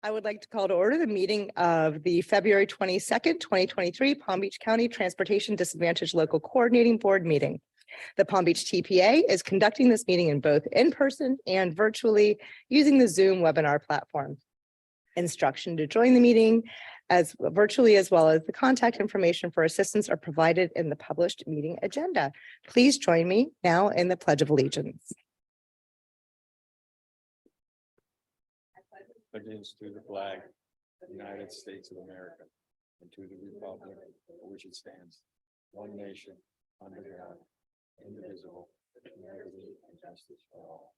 I would like to call to order the meeting of the February 22nd, 2023 Palm Beach County Transportation Disadvantaged Local Coordinating Board meeting. The Palm Beach TPA is conducting this meeting in both in-person and virtually using the Zoom webinar platform. Instruction to join the meeting as virtually as well as the contact information for assistance are provided in the published meeting agenda. Please join me now in the Pledge of Allegiance. Allegiance to the flag of the United States of America and to the republic for which it stands, one nation, under God, indivisible, with liberty and justice for all.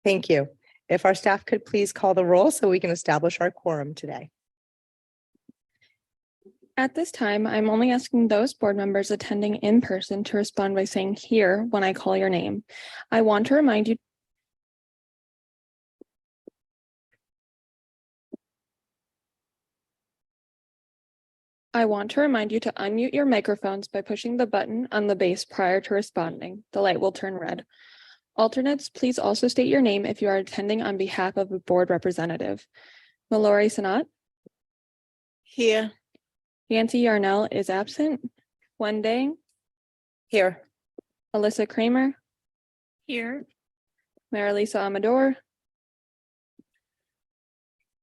Thank you. If our staff could please call the roll so we can establish our quorum today. At this time, I'm only asking those board members attending in person to respond by saying "here" when I call your name. I want to remind you to unmute your microphones by pushing the button on the base prior to responding. The light will turn red. Alternates, please also state your name if you are attending on behalf of a board representative. Mallory Sanat. Here. Yancy Yarnell is absent. Wenday. Here. Alyssa Kramer. Here. Marilisa Amador.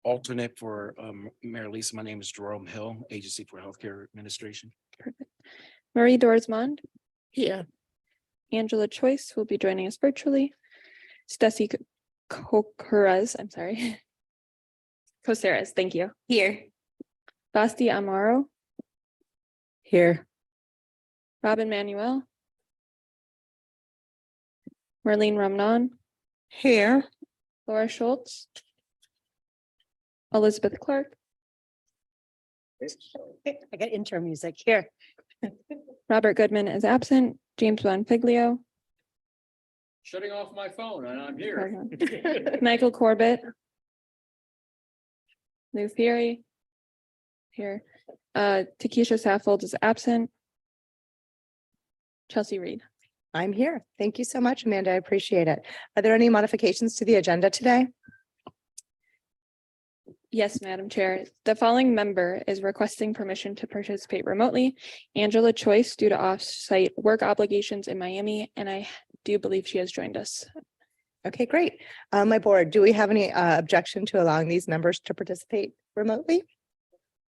Alternate for Mayor Lisa. My name is Jerome Hill, Agency for Healthcare Administration. Perfect. Marie Dorsmond. Here. Angela Choice will be joining us virtually. Stacey Coceres, I'm sorry. Coceres, thank you. Here. Basti Amaro. Here. Robin Manuel. Marlene Ramnon. Here. Laura Schultz. Elizabeth Clark. I got intro music here. Robert Goodman is absent. James Bonfiglio. Shutting off my phone and I'm here. Michael Corbett. Lou Fury. Here. Takesha Saffold is absent. Chelsea Reed. I'm here. Thank you so much, Amanda. I appreciate it. Are there any modifications to the agenda today? Yes, Madam Chair. The following member is requesting permission to participate remotely. Angela Choice, due to off-site work obligations in Miami, and I do believe she has joined us. Okay, great. My board, do we have any objection to allowing these members to participate remotely?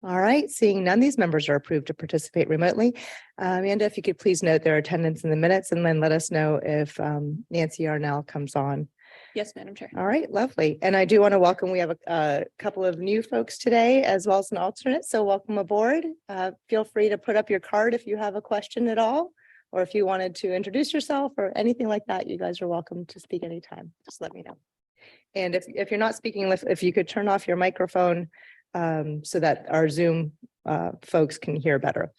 All right, seeing none, these members are approved to participate remotely. Amanda, if you could please note their attendance in the minutes and then let us know if Nancy Arnell comes on. Yes, Madam Chair. All right, lovely. And I do want to welcome, we have a couple of new folks today as well as an alternate. So welcome aboard. Feel free to put up your card if you have a question at all, or if you wanted to introduce yourself or anything like that, you guys are welcome to speak anytime. Just let me know. And if you're not speaking, if you could turn off your microphone so that our Zoom folks can hear better.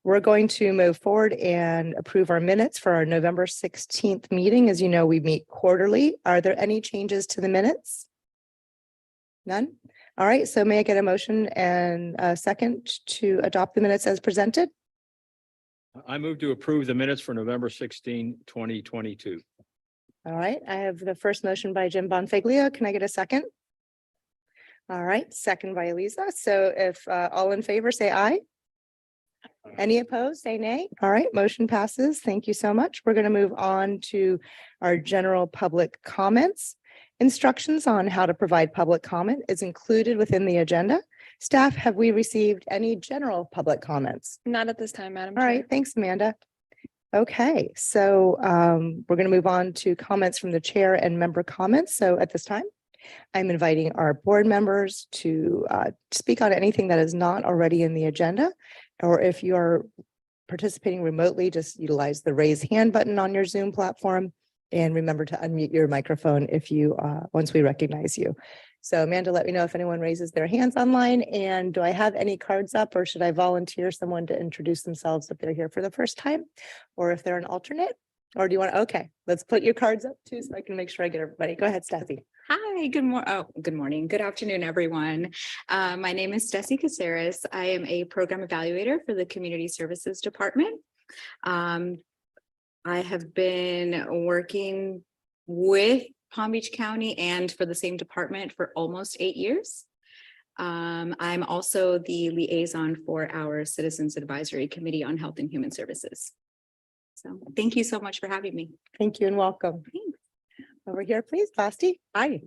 We're going to move forward and approve our minutes for our November 16th meeting. As you know, we meet quarterly. Are there any changes to the minutes? None? All right, so may I get a motion and a second to adopt the minutes as presented? I move to approve the minutes for November 16, 2022. All right, I have the first motion by Jim Bonfiglio. Can I get a second? All right, second by Elisa. So if all in favor, say aye. Any opposed, say nay. All right, motion passes. Thank you so much. We're going to move on to our general public comments. Instructions on how to provide public comment is included within the agenda. Staff, have we received any general public comments? Not at this time, Madam All Chair. right, thanks, Amanda. Okay, so we're going to move on to comments from the chair and member comments. So at this time, I'm inviting our board members to speak on anything that is not already in the agenda, or if you are participating remotely, just utilize the raise hand button on your Zoom platform and remember to unmute your microphone if you once we recognize you. So Amanda, let me know if anyone raises their hands online, and do I have any cards up, or should I volunteer someone to introduce themselves if they're here for the first time, or if they're an alternate? Or do you want to, okay, let's put your cards up too so I can make sure I get everybody. Go ahead, Steffi. Hi, good morning. Good afternoon, everyone. My name is Stacey Coceres. I am a program evaluator for the Community Services Department. I have been working with Palm Beach County and for the same department for almost 8 years. I'm also the liaison for our Citizens Advisory Committee on Health and Human Services. So thank you so much for having me. Thank you and welcome. Thanks. Over here, please, Basti. Hi,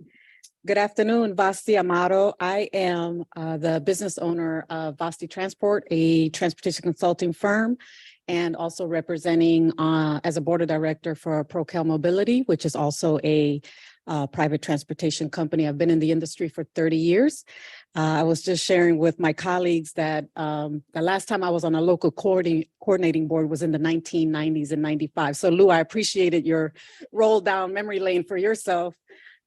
good afternoon, Vasti Amaro. I am the business owner of Vasti Transport, a transportation consulting firm, and also representing as a board of director for ProCal Mobility, which is also a private transportation company. I've been in the industry for 30 years. I was just sharing with my colleagues that the last time I was on a local coordinating board was in the 1990s and 95. So Lou, I appreciated your roll down memory lane for yourself.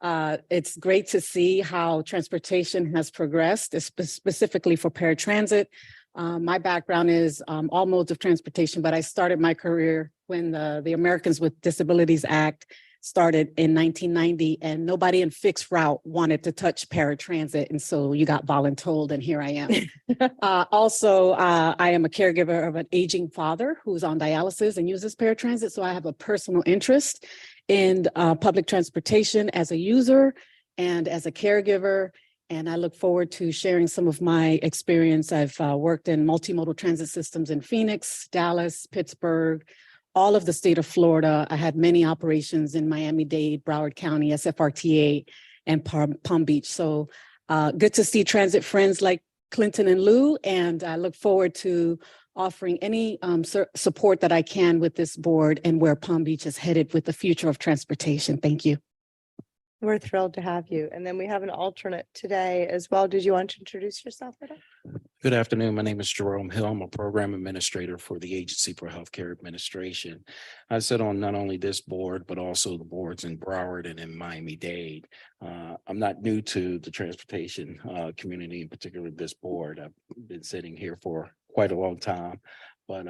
It's great to see how transportation has progressed, specifically for paratransit. My background is all modes of transportation, but I started my career when the Americans with Disabilities Act started in 1990, and nobody in fixed route wanted to touch paratransit. And so you got voluntold, and here I am. Also, I am a caregiver of an aging father who's on dialysis and uses paratransit. So I have a personal interest in public transportation as a user and as a caregiver. And I look forward to sharing some of my experience. I've worked in multimodal transit systems in Phoenix, Dallas, Pittsburgh, all of the state of Florida. I had many operations in Miami-Dade, Broward County, SFRTA, and Palm Beach. So good to see transit friends like Clinton and Lou, and I look forward to offering any support that I can with this board and where Palm Beach is headed with the future of transportation. Thank you. We're thrilled to have you. And then we have an alternate today as well. Did you want to introduce yourself at all? Good afternoon. My name is Jerome Hill. I'm a program administrator for the Agency for Healthcare Administration. I sit on not only this board, but also the boards in Broward and in Miami-Dade. I'm not new to the transportation community, in particular this board. I've been sitting here for quite a long time, but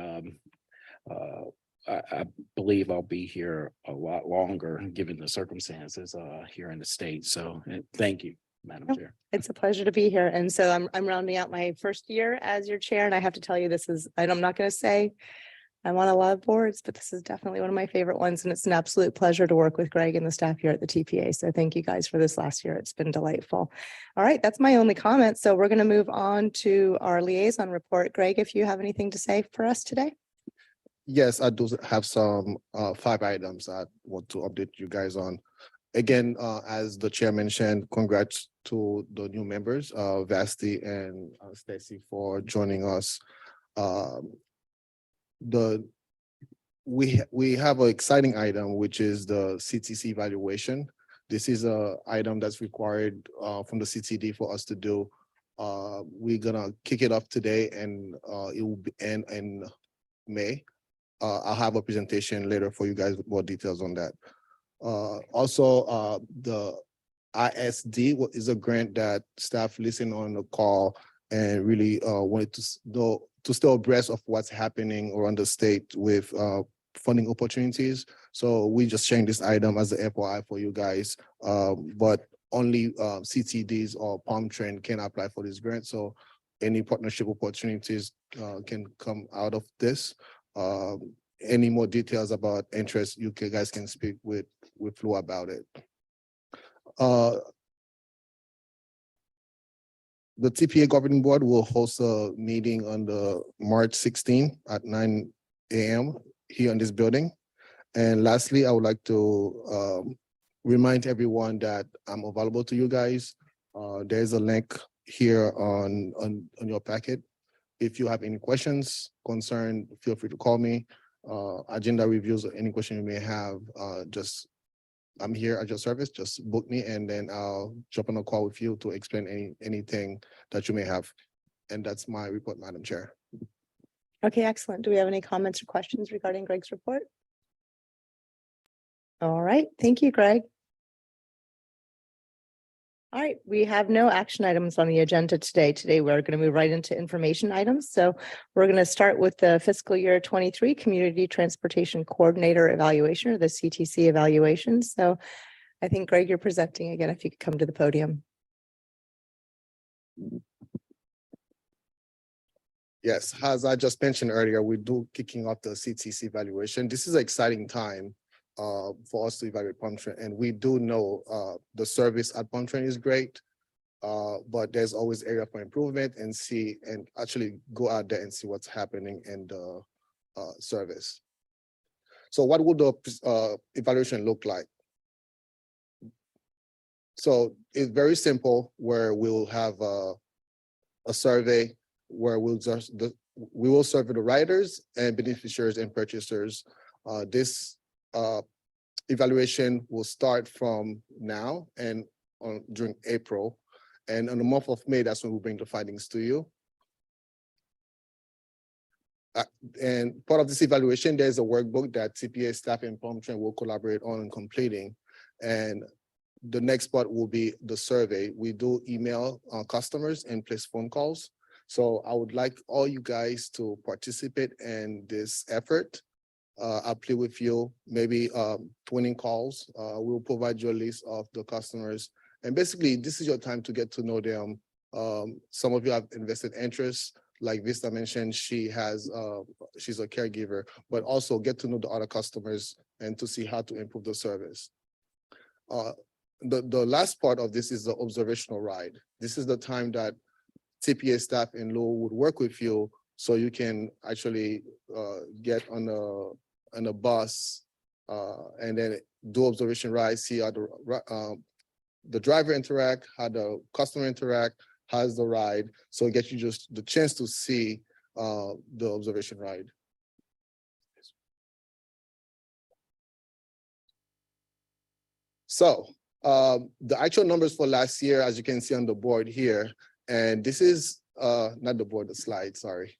I believe I'll be here a lot longer given the circumstances here in the state. So thank you, Madam Chair. It's a pleasure to be here. And so I'm rounding out my first year as your chair. And I have to tell you, this is, and I'm not going to say I'm on a lot of boards, but this is definitely one of my favorite ones. And it's an absolute pleasure to work with Greg and the staff here at the TPA. So thank you guys for this last year. It's been delightful. All right, that's my only comment. So we're going to move on to our liaison report. Greg, if you have anything to say for us today. Yes, I do have some 5 items I want to update you guys on. Again, as the chair mentioned, congrats to the new members, Vasti and Stacy, for joining us. We have an exciting item, which is the CTC evaluation. This is a item that's required from the CTD for us to do. We're gonna kick it off today, and it will end in May. I'll have a presentation later for you guys with more details on that. Also, the ISD is a grant that staff listened on the call and really wanted to stay abreast of what's happening around the state with funding opportunities. So we just sharing this item as an FYI for you guys, but only CTDs or Palm Trend can apply for this grant. So any partnership opportunities can come out of this. Any more details about interest, you guys can speak with Flo about it. The TPA Governing Board will host a meeting on the March 16th at 9 a.m. here in this building. And lastly, I would like to remind everyone that I'm available to you guys. There's a link here on your packet. If you have any questions, concern, feel free to call me. Agenda reviews or any question you may have, I'm here at your service. Just book me and then I'll jump on a call with you to explain anything that you may have. And that's my report, Madam Chair. Okay, excellent. Do we have any comments or questions regarding Greg's report? All right, thank you, Greg. All right, we have no action items on the agenda today. Today, we're going to move right into information items. So we're going to start with the fiscal year 23 Community Transportation Coordinator Evaluation, or the CTC evaluation. So I think, Greg, you're presenting again, if you could come to the podium. Yes, as I just mentioned earlier, we do kicking off the CTC evaluation. This is an exciting time for us to evaluate Palm Trend, and we do know the service at Palm Trend is great. But there's always area for improvement and actually go out there and see what's happening in the service. So what would the evaluation look like? So it's very simple, where we'll have a survey where we will survey the riders and beneficiaries and purchasers. This evaluation will start from now and during April. And in the month of May, that's when we bring the findings to you. And part of this evaluation, there's a workbook that CPA staff and Palm Trend will collaborate on and completing. And the next part will be the survey. We do email customers and place phone calls. So I would like all you guys to participate in this effort. I'll play with you, maybe 20 calls. We'll provide you a list of the customers. And basically, this is your time to get to know them. Some of you have invested interest, like Vista mentioned, she's a caregiver, but also get to know the other customers and to see how to improve the service. The last part of this is the observational ride. This is the time that TPA staff in Lowell would work with you, so you can actually get on a bus and then do observation ride, see how the driver interact, how the customer interact, how's the ride. So it gets you just the chance to see the observation ride. So the actual numbers for last year, as you can see on the board here, and this is not the board, the slide, sorry.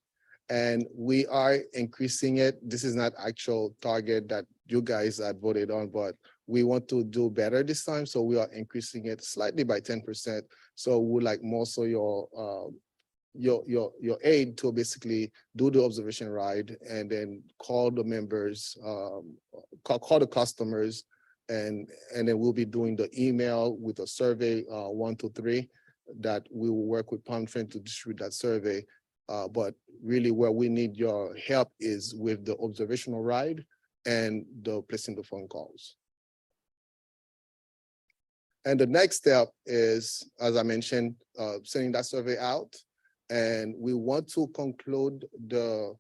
And we are increasing it. This is not actual target that you guys had voted on, but we want to do better this time. So we are increasing it slightly by 10%. So we like most of your aid to basically do the observation ride and then call the members, call the customers, and then we'll be doing the email with a survey 1 to 3 that we will work with Palm Trend to distribute that survey. But really where we need your help is with the observational ride and the placing the phone calls. And the next step is, as I mentioned, sending that survey out. And we want to conclude the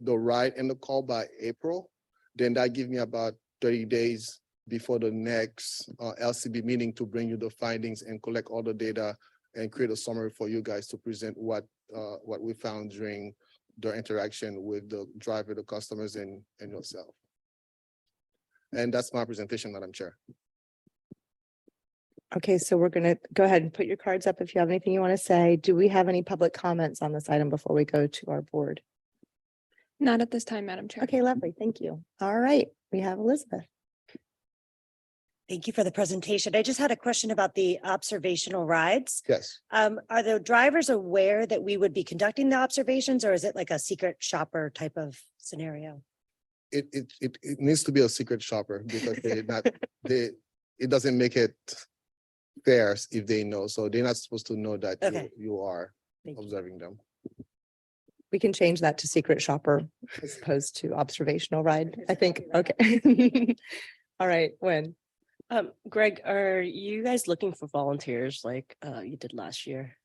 ride and the call by April. Then that gives me about 30 days before the next LCB meeting to bring you the findings and collect all the data and create a summary for you guys to present what we found during the interaction with the driver, the customers, and yourself. And that's my presentation, Madam Chair. Okay, so we're gonna go ahead and put your cards up if you have anything you want to say. Do we have any public comments on this item before we go to our board? Not at this time, Madam Chair. Okay, lovely. Thank you. All right, we have Elizabeth. Thank you for the presentation. I just had a question about the observational rides. Yes. Are the drivers aware that we would be conducting the observations, or is it like a secret shopper type of scenario? It needs to be a secret shopper because it doesn't make it fair if they know. So they're not supposed to know that Okay. you are Thank you. observing them. We can change that to secret shopper as opposed to observational ride, I think. Okay. All right, when? Greg, are you guys looking for volunteers like you did last year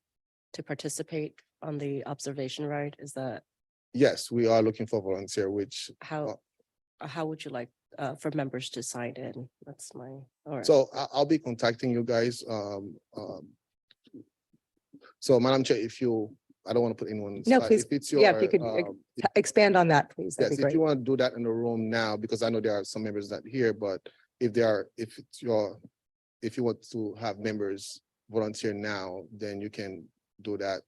to participate on the observation ride? Is that Yes, we are looking for volunteer, which how would you like for members to sign in? That's my, all right. so I'll be contacting you guys. So Madam Chair, I don't want to put anyone. No, spot. please. If it's Yeah, if you could your, expand on that, please. That'd yes, be if great. you want to do that in the room now, because I know there are some members that here, but if you want to have members volunteer now, then you can do that.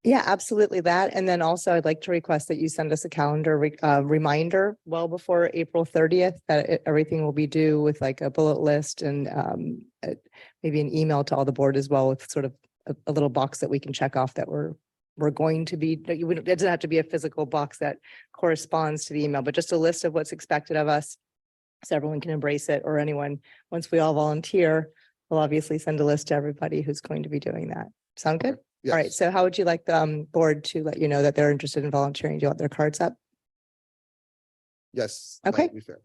Yeah, absolutely that. And then also I'd like to request that you send us a calendar reminder well before April 30th, that everything will be due with like a bullet list and maybe an email to all the board as well with sort of a little box that we can check off that we're going to be, it doesn't have to be a physical box that corresponds to the email, but just a list of what's expected of us. So everyone can embrace it, or anyone, once we all volunteer, we'll obviously send a list to everybody who's going to be doing that. Sound good? All right, Yes. so how would you like the board to let you know that they're interested in volunteering? Do you want their cards up? Yes. that Okay. would be fair.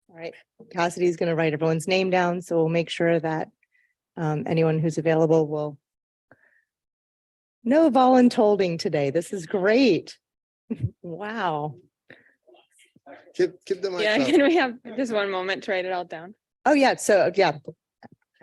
All right, Cassidy's gonna write everyone's name down, so we'll make sure that anyone who's available will. No voluntolding today. This is great. Wow. Keep the mic Yeah, up. can we have just one moment to write it all down? Oh, yeah, so, yeah.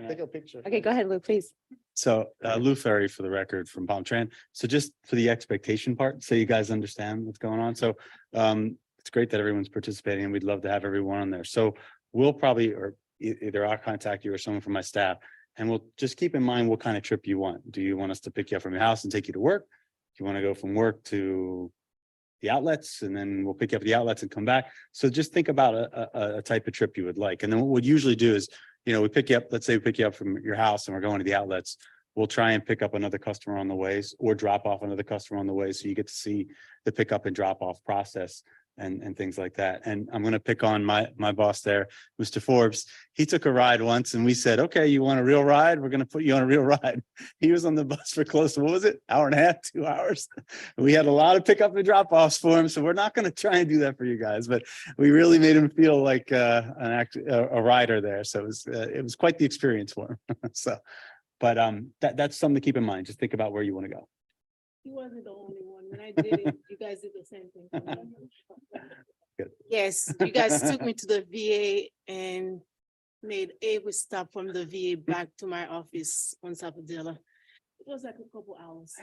Take a picture. Okay, go ahead, Lou, please. So Lou Ferry for the record from Palm Tran. So just for the expectation part, so you guys understand what's going on. So it's great that everyone's participating and we'd love to have everyone on there. So we'll probably, or either I'll contact you or someone from my staff. And we'll just keep in mind what kind of trip you want. Do you want us to pick you up from your house and take you to work? Do you want to go from work to the outlets and then we'll pick you up at the outlets and come back? So just think about a type of trip you would like. And then what we'd usually do is, you know, we pick you up, let's say we pick you up from your house and we're going to the outlets. We'll try and pick up another customer on the ways or drop off another customer on the way. So you get to see the pickup and drop off process and things like that. And I'm going to pick on my boss there, Mr. Forbes. He took a ride once and we said, okay, you want a real ride? We're going to put you on a real ride. He was on the bus for close to, what was it? Hour and a half, 2 hours. We had a lot of pickup and drop offs for him. So we're not going to try and do that for you guys, but we really made him feel like a rider there. So it was quite the experience for him. So, but that's something to keep in mind. Just think about where you want to go. He wasn't the only one. When I did it, you guys did the same thing for me. Good. Yes, you guys took me to the VA and made every stop from the VA back to my office on Sapodilla. It was like a couple hours.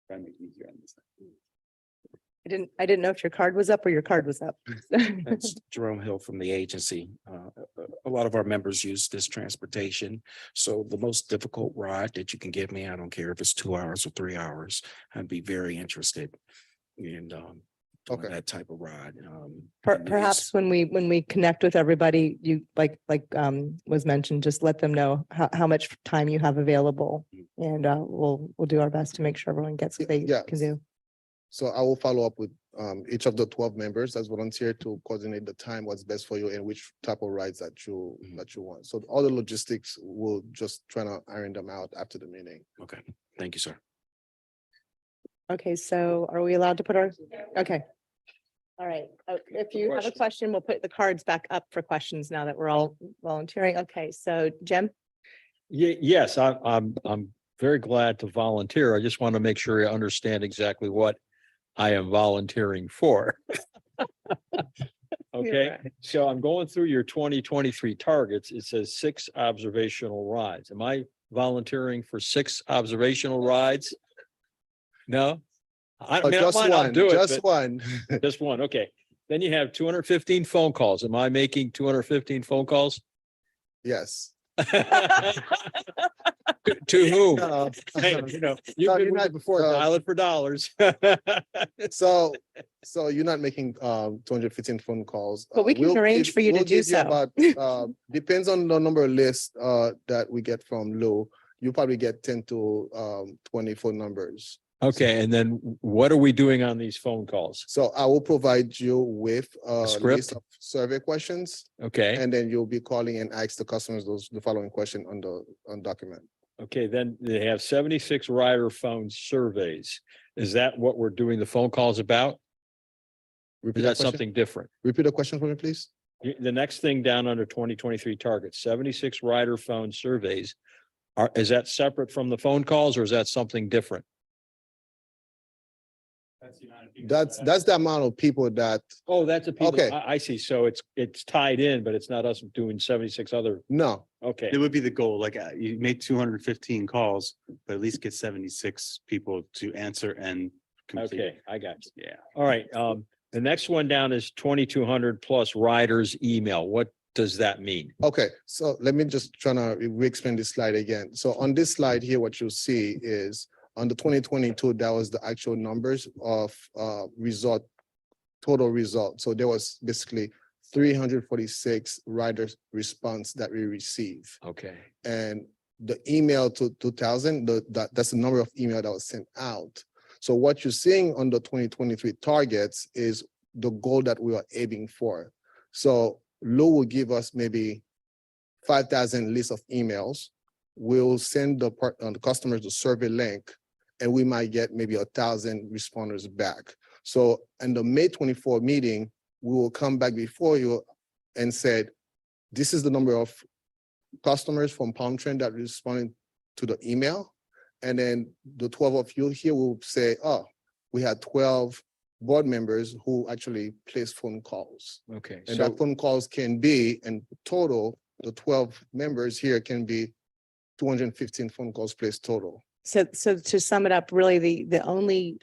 Try and make it easier on this. I didn't know if your card was up or your card was up. That's Jerome Hill from the agency. A lot of our members use this transportation. So the most difficult ride that you can give me, I don't care if it's 2 hours or 3 hours, I'd be very interested in doing Okay. that type of ride. And Perhaps when we connect with everybody, you like was mentioned, just let them know how much time you have available. And we'll do our best to make sure everyone gets what they Yeah. can do. So I will follow up with each of the 12 members as volunteer to coordinate the time, what's best for you and which type of rides that you want. So all the logistics, we'll just try to iron them out after the meeting. Okay, thank you, sir. Okay, so are we allowed to put our, okay. All right, if you have a question, we'll put the cards back up for questions now that we're all volunteering. Okay, so Jem? Yes, I'm very glad to volunteer. I just want to make sure I understand exactly what I am volunteering for. Okay, right. so I'm going through your 2023 targets. It says 6 observational rides. Am I volunteering for 6 observational rides? No? I mean, I Just might not one, do it, just but one. just one. Okay. Then you have 215 phone calls. Am I making 215 phone calls? Yes. To whom? Uh, Hey, you know, No, you've you're been with not, it before, dial it for dollars. So you're not making 215 phone calls. But we can We'll arrange give- for you to we'll do give so. About depends on the number of lists that we get from Lou. You probably get 10 to 20 phone numbers. Okay, and then what are we doing on these phone calls? So I will provide you with a script? list of survey questions, Okay, and then you'll be calling and ask the customers the following question on document. okay, then they have 76 rider phone surveys. Is that what we're doing the phone calls about? Or Repeat is the that question. something different? Repeat the question for me, please. The next thing down under 2023 targets, 76 rider phone surveys. Is that separate from the phone calls or is that something different? That's the amount of people that, Oh, that's a people. Okay. I see. So it's tied in, but it's not us doing 76 other. no, Okay. It would be the goal, like you make 215 calls, but at least get 76 people to answer and complete. Okay, I got you. Yeah. All right, the next one down is 2,200 plus riders email. What does that mean? okay, so let me just try to re-explain this slide again. So on this slide here, what you'll see is on the 2022, that was the actual numbers of total result. So there was basically 346 riders response that we receive. Okay, And the email to 2000, that's the number of email that was sent out. So what you're seeing on the 2023 targets is the goal that we are aiming for. So Lou will give us maybe 5,000 list of emails. We'll send the customers the survey link, and we might get maybe 1,000 responders back. So in the May 24 meeting, we will come back before you and said, this is the number of customers from Palm Trend that responded to the email. And then the 12 of you here will say, oh, we had 12 board members who actually placed phone calls. Okay, And so, that phone calls can be, in total, the 12 members here can be 215 phone calls placed total. So to sum it up, really the only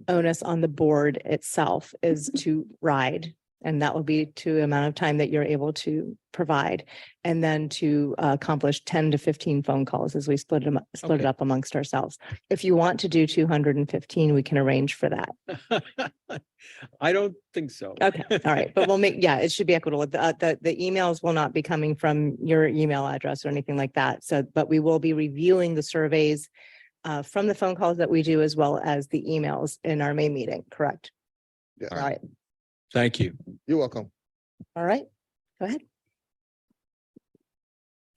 onus on the board itself is to ride. And that will be to the amount of time that you're able to provide. And then to accomplish 10 to 15 phone calls as we split it Okay. up amongst ourselves. If you want to do 215, we can arrange for that. I don't think so. Okay, all right, but we'll make, yeah, it should be equitable. The emails will not be coming from your email address or anything like that. So, but we will be reviewing the surveys from the phone calls that we do, as well as the emails in our May meeting, correct? Yeah. All right, Thank you. You're welcome. all right, go ahead.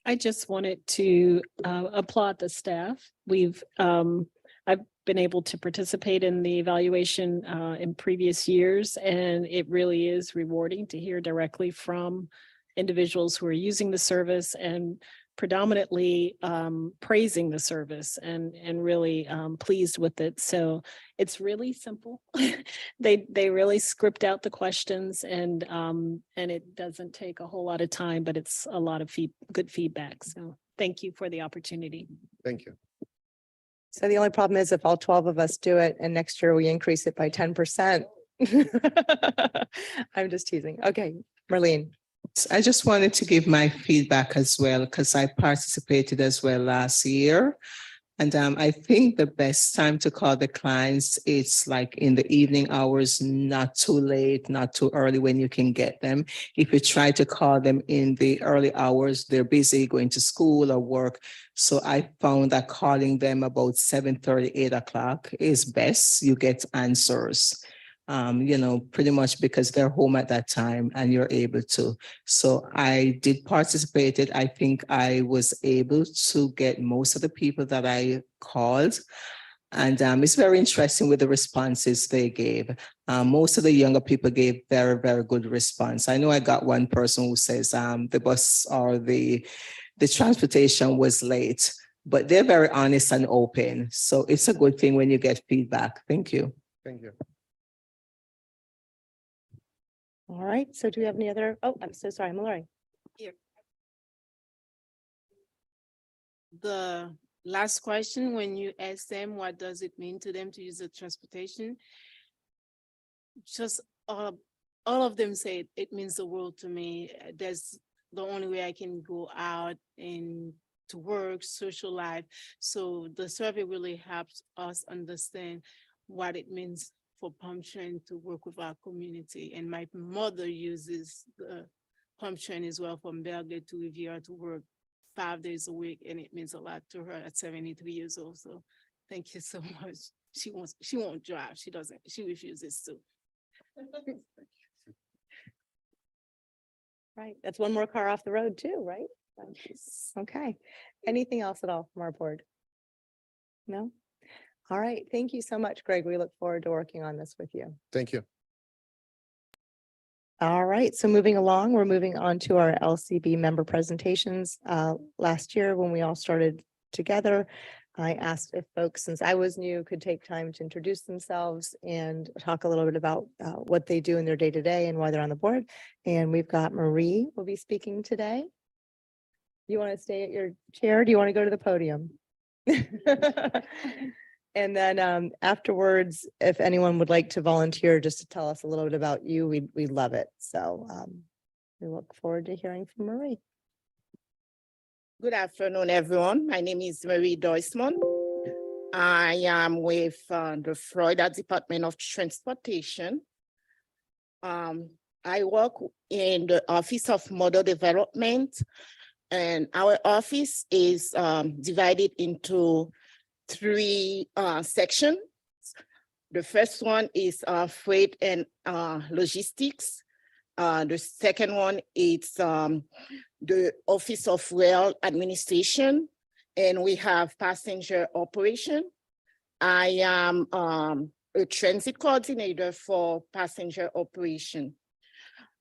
I just wanted to applaud the staff. I've been able to participate in the evaluation in previous years, and it really is rewarding to hear directly from individuals who are using the service and predominantly praising the service and really pleased with it. So it's really simple. They really script out the questions, and it doesn't take a whole lot of time, but it's a lot of good feedback. So thank you for the opportunity. Thank you. So the only problem is if all 12 of us do it and next year we increase it by 10%. I'm just teasing. Okay, Marlene. I just wanted to give my feedback as well, because I participated as well last year. And I think the best time to call the clients, it's like in the evening hours, not too late, not too early when you can get them. If you try to call them in the early hours, they're busy going to school or work. So I found that calling them about 7:30, 8 o'clock is best. You get answers. Pretty much because they're home at that time and you're able to. So I did participate. I think I was able to get most of the people that I called. And it's very interesting with the responses they gave. Most of the younger people gave very, very good response. I know I got one person who says the bus or the transportation was late, but they're very honest and open. So it's a good thing when you get feedback. Thank you. Thank you. All right, so do we have any other? Oh, I'm so sorry, Mallory. The last question, when you ask them, what does it mean to them to use the transportation? Just all of them say it means the world to me. That's the only way I can go out and to work, social life. So the survey really helps us understand what it means for Palm Trend to work with our community. And my mother uses the Palm Trend as well from Belgrade to Riviera to work 5 days a week. And it means a lot to her at 73 years old. So thank you so much. She won't drive. She refuses to. Right, that's one more car off the road too, right? Okay, anything else at all from our board? No? All right, thank you so much, Greg. We look forward to working on this with you. Thank you. All right, so moving along, we're moving on to our LCB member presentations. Last year, when we all started together, I asked if folks, since I was new, could take time to introduce themselves and talk a little bit about what they do in their day-to-day and why they're on the board. And we've got Marie will be speaking today. You want to stay at your chair? Do you want to go to the podium? And then afterwards, if anyone would like to volunteer just to tell us a little bit about you, we'd love it. So we look forward to hearing from Marie. Good afternoon, everyone. My name is Marie Doisman. I am with the Florida Department of Transportation. I work in the Office of Model Development, and our office is divided into 3 sections. The first one is freight and logistics. The second one is the Office of Rail Administration, and we have passenger operation. I am a transit coordinator for passenger operation.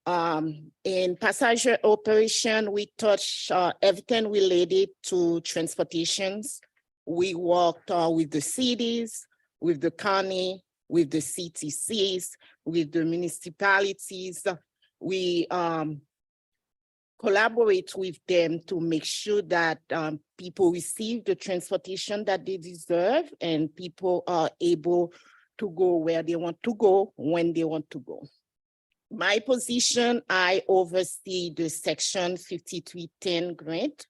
In passenger operation, we touch everything related to transportations. We worked with the cities, with the county, with the CTCs, with the municipalities. We collaborate with them to make sure that people receive the transportation that they deserve and people are able to go where they want to go, when they want to go. My position, I oversee the Section 5310 grant,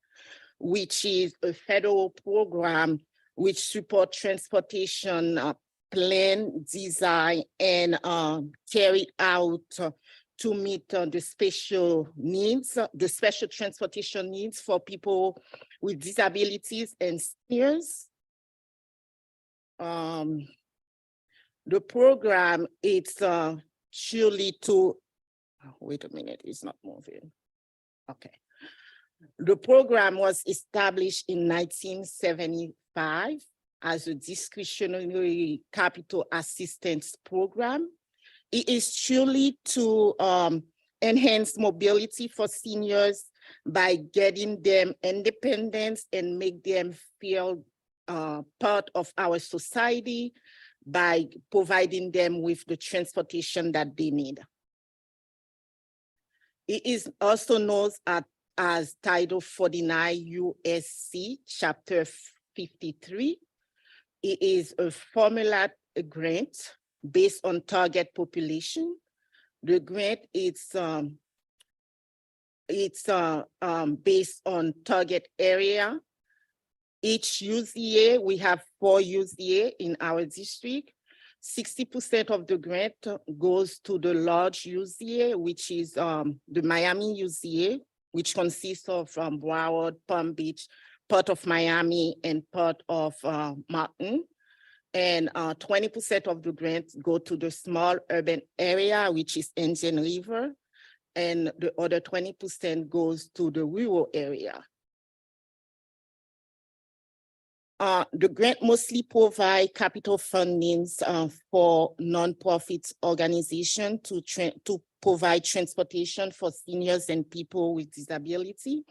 which is a federal program which supports transportation plan, design, and carried out to meet the special needs, the special transportation needs for people with disabilities and seniors. The program, it's surely to, wait a minute, it's not moving. Okay. The program was established in 1975 as a discretionary capital assistance program. It is truly to enhance mobility for seniors by getting them independence and make them feel part of our society by providing them with the transportation that they need. It is also known as Title 49 USC Chapter 53. It is a formula grant based on target population. The grant is based on target area. Each UZA, we have 4 UZA in our district. 60% of the grant goes to the large UZA, which is the Miami UZA, which consists of Broward, Palm Beach, part of Miami, and part of Martin. And 20% of the grants go to the small urban area, which is Indian River, and the other 20% goes to the rural area. The grant mostly provide capital fundings for nonprofit organizations to provide transportation for seniors and people with disability.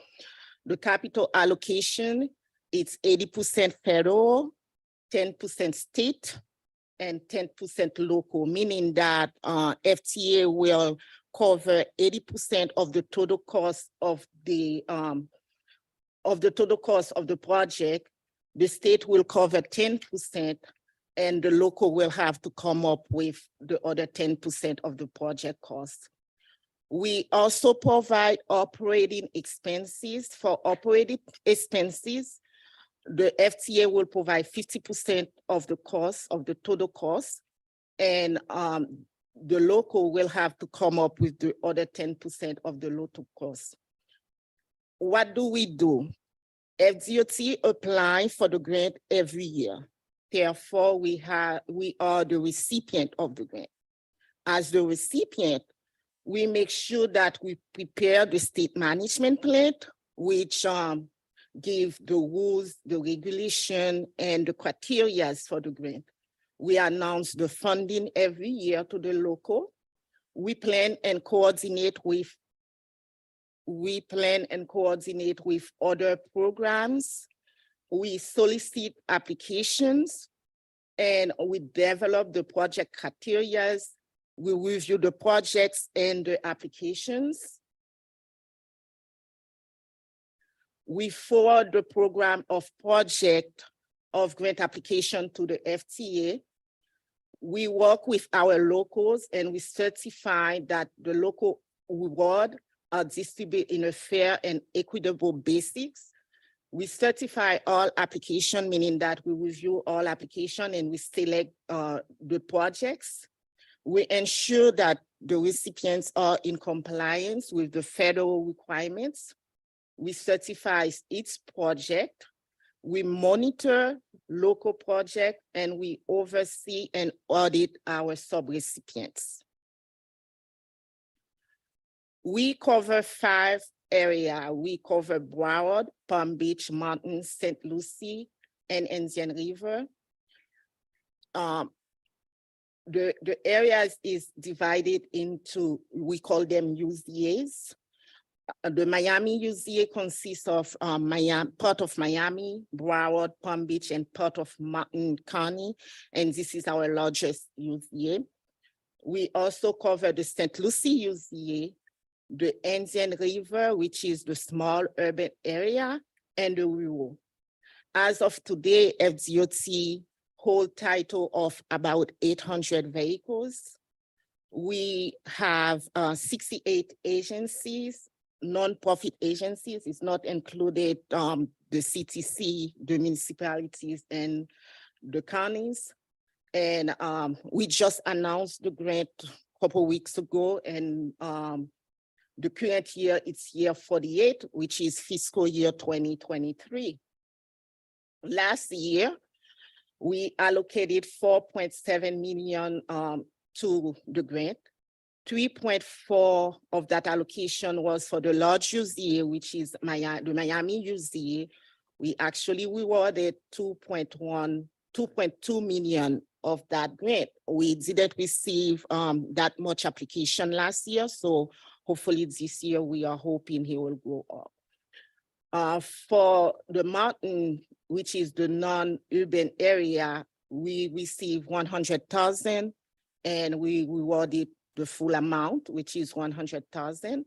The capital allocation, it's 80% federal, 10% state, and 10% local, meaning that FTA will cover 80% of the total cost of the project. The state will cover 10%, and the local will have to come up with the other 10% of the project cost. We also provide operating expenses. For operating expenses, the FTA will provide 50% of the cost, of the total cost, and the local will have to come up with the other 10% of the local cost. What do? FDOT apply for the grant every year. Therefore, we are the recipient of the grant. As the recipient, we make sure that we prepare the state management plan, which give the rules, the regulation, and the criteria for the grant. We announce the funding every year to the local. We plan and coordinate with other programs. We solicit applications, and we develop the project criteria. We review the projects and the applications. We forward the program of project of grant application to the FTA. We work with our locals, and we certify that the local reward are distributed in a fair and equitable basis. We certify all application, meaning that we review all application and we select the projects. We ensure that the recipients are in compliance with the federal requirements. We certify each project. We monitor local projects, and we oversee and audit our subrecipients. We cover 5 area, we cover Broward, Palm Beach, Mountain, St. Lucie, and Indian River. The areas is divided into, we call them UZAs. The Miami UZA consists of Miami, part of Miami, Broward, Palm Beach, and part of Mountain County. And this is our largest UZA. We also cover the St. Lucie UZA, the Indian River, which is the small urban area, and the rural. As of today, FDOT hold title of about 800 vehicles. We have 68 agencies, nonprofit agencies. It's not included the CTC, the municipalities, and the counties. And we just announced the grant a couple weeks ago, and the current year, it's year 48, which is fiscal year 2023. Last year, we allocated 4.7 million to the grant. 3.4 of that allocation was for the large UZA, which is the Miami UZA. We actually rewarded 2.2 million of that grant. We didn't receive that much application last year, so hopefully this year we are hoping he will go up. For the mountain, which is the non-urban area, we received 100,000 and we rewarded the full amount, which is 100,000.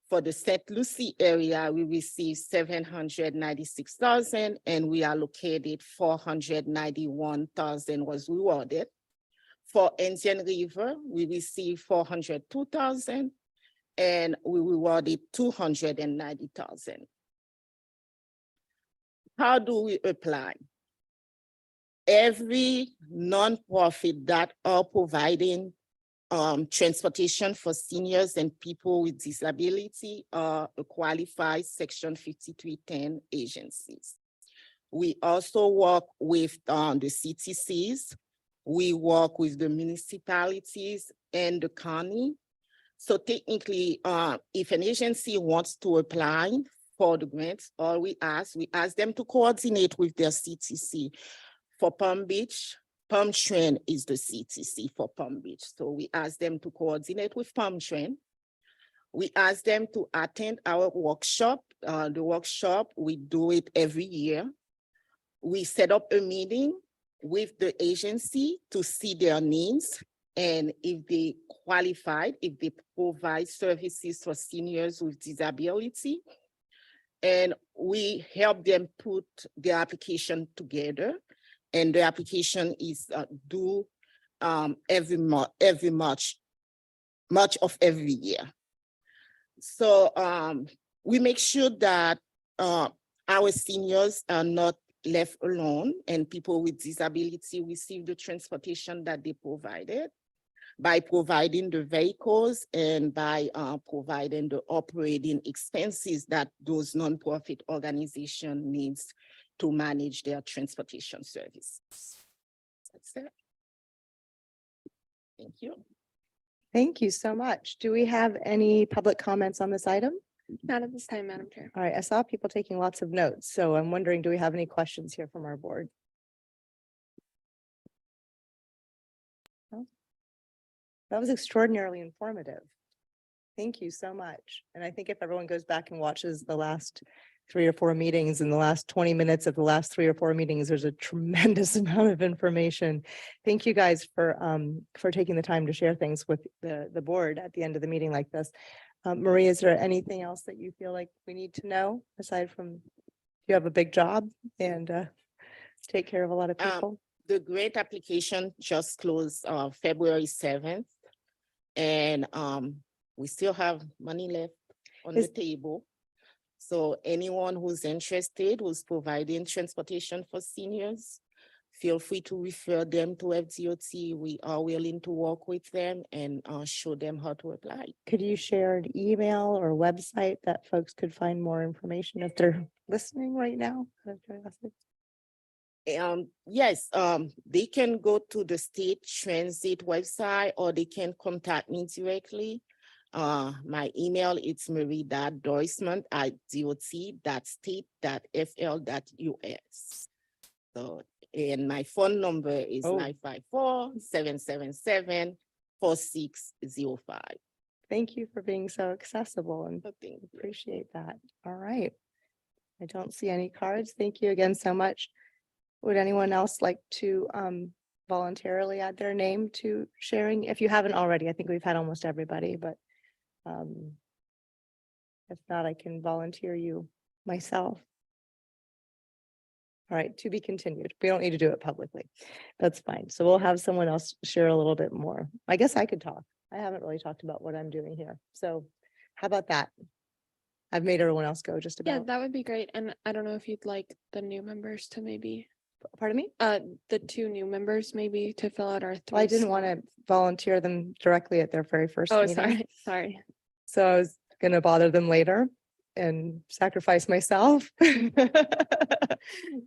For the St. Lucie area, we received 796,000 and we allocated 491,000 was rewarded. For Indian River, we received 402,000 and we rewarded 290,000. How do we apply? Every nonprofit that are providing transportation for seniors and people with disability are a qualified Section 5310 agencies. We also work with the CTCs. We work with the municipalities and the county. So technically, if an agency wants to apply for the grants, all we ask them to coordinate with their CTC. For Palm Beach, Palm Train is the CTC for Palm Beach. So we ask them to coordinate with Palm Train. We ask them to attend our workshop. The workshop, we do it every year. We set up a meeting with the agency to see their needs and if they qualify, if they provide services for seniors with disability. And we help them put their application together. And the application is due every March of every year. So we make sure that our seniors are not left alone and people with disability receive the transportation that they provided by providing the vehicles and by providing the operating expenses that those nonprofit organizations needs to manage their transportation services. That's it. Thank you. Thank you so much. Do we have any public comments on this item? Not at this time, Madam Chair. All right, I saw people taking lots of notes, so I'm wondering, do we have any questions here from our board? No? That was extraordinarily informative. Thank you so much. And I think if everyone goes back and watches the last 3 or 4 meetings in the last 20 minutes of the last 3 or 4 meetings, there's a tremendous amount of information. Thank you guys for taking the time to share things with the board at the end of the meeting like this. Marie, is there anything else that you feel like we need to know aside from you have a big job and take care of a lot of people? The grant application just closed February 7th. And we still have money left on the table. So anyone who's interested, who's providing transportation for seniors, feel free to refer them to FDOT. We are willing to work with them and show them how to apply. Could you share an email or website that folks could find more information if they're listening right now? Yes, they can go to the state transit website or they can contact me directly. My email is marie.doisman@dot.state.fl.us. So, and my phone number is Oh. 954-777-4605. Thank you for being so accessible and Okay. appreciate that. All right. I don't see any cards. Thank you again so much. Would anyone else like to voluntarily add their name to sharing? If you haven't already, I think we've had almost everybody, but if not, I can volunteer you myself. All right, to be continued. We don't need to do it publicly. That's fine. So we'll have someone else share a little bit more. I guess I could talk. I haven't really talked about what I'm doing here. So how about that? I've made everyone else go just Yeah, about. that would be great. And I don't know if you'd like the new members to maybe, Pardon me? the 2 new members maybe to fill out our 3. Well, I didn't want to volunteer them directly at their very first Oh, meeting. sorry. So I was gonna bother them later and sacrifice myself.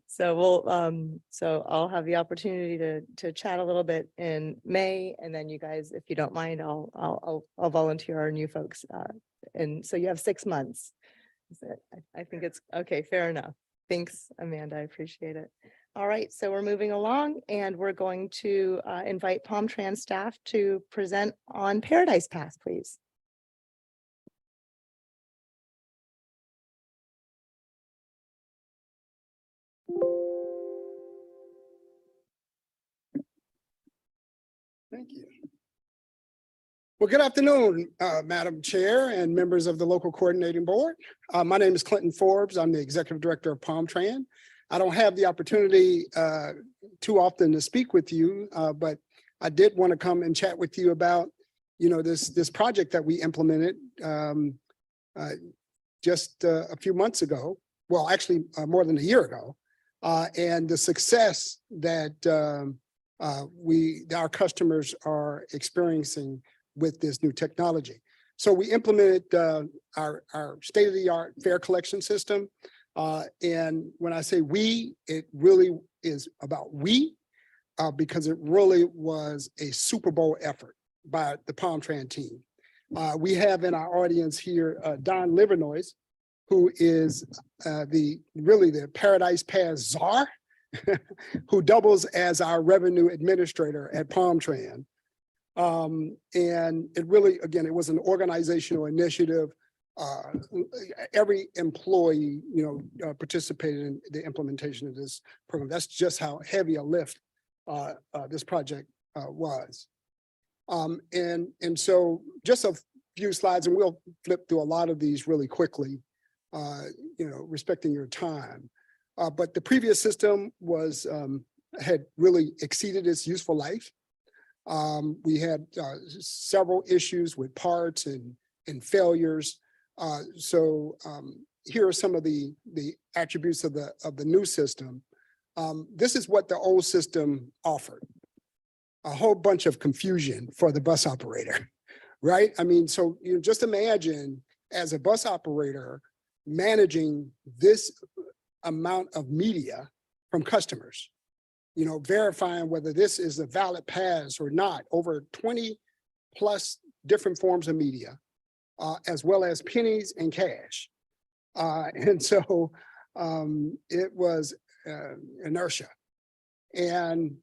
So so I'll have the opportunity to chat a little bit in May, and then you guys, if you don't mind, I'll volunteer our new folks. And so you have 6 months. I think it's okay, fair enough. Thanks, Amanda. I appreciate it. All right, so we're moving along and we're going to invite Palm Trans staff to present on Paradise Pass, please. Thank you. Well, good afternoon, Madam Chair and members of the local coordinating board. My name is Clinton Forbes. I'm the executive director of Palm Trans. I don't have the opportunity too often to speak with you, but I did want to come and chat with you about, this project that we implemented just a few months ago. Well, actually, more than a year ago, and the success that our customers are experiencing with this new technology. So we implemented our state-of-the-art fare collection system. And when I say we, it really is about we, because it really was a Super Bowl effort by the Palm Trans team. We have in our audience here, Don Livernois, who is the Paradise Pass czar, who doubles as our revenue administrator at Palm Trans. And it really, again, it was an organizational initiative. Every employee, participated in the implementation of this program. That's just how heavy a lift this project was. And so just a few slides, and we'll flip through a lot of these really quickly, respecting your time. But the previous system had really exceeded its useful life. We had several issues with parts and failures. So here are some of the attributes of the new system. This is what the old system offered: a whole bunch of confusion for the bus operator, right? I mean, so just imagine as a bus operator managing this amount of media from customers, verifying whether this is a valid pass or not, over 20 plus different forms of media, as well as pennies and cash. And so it was inertia. And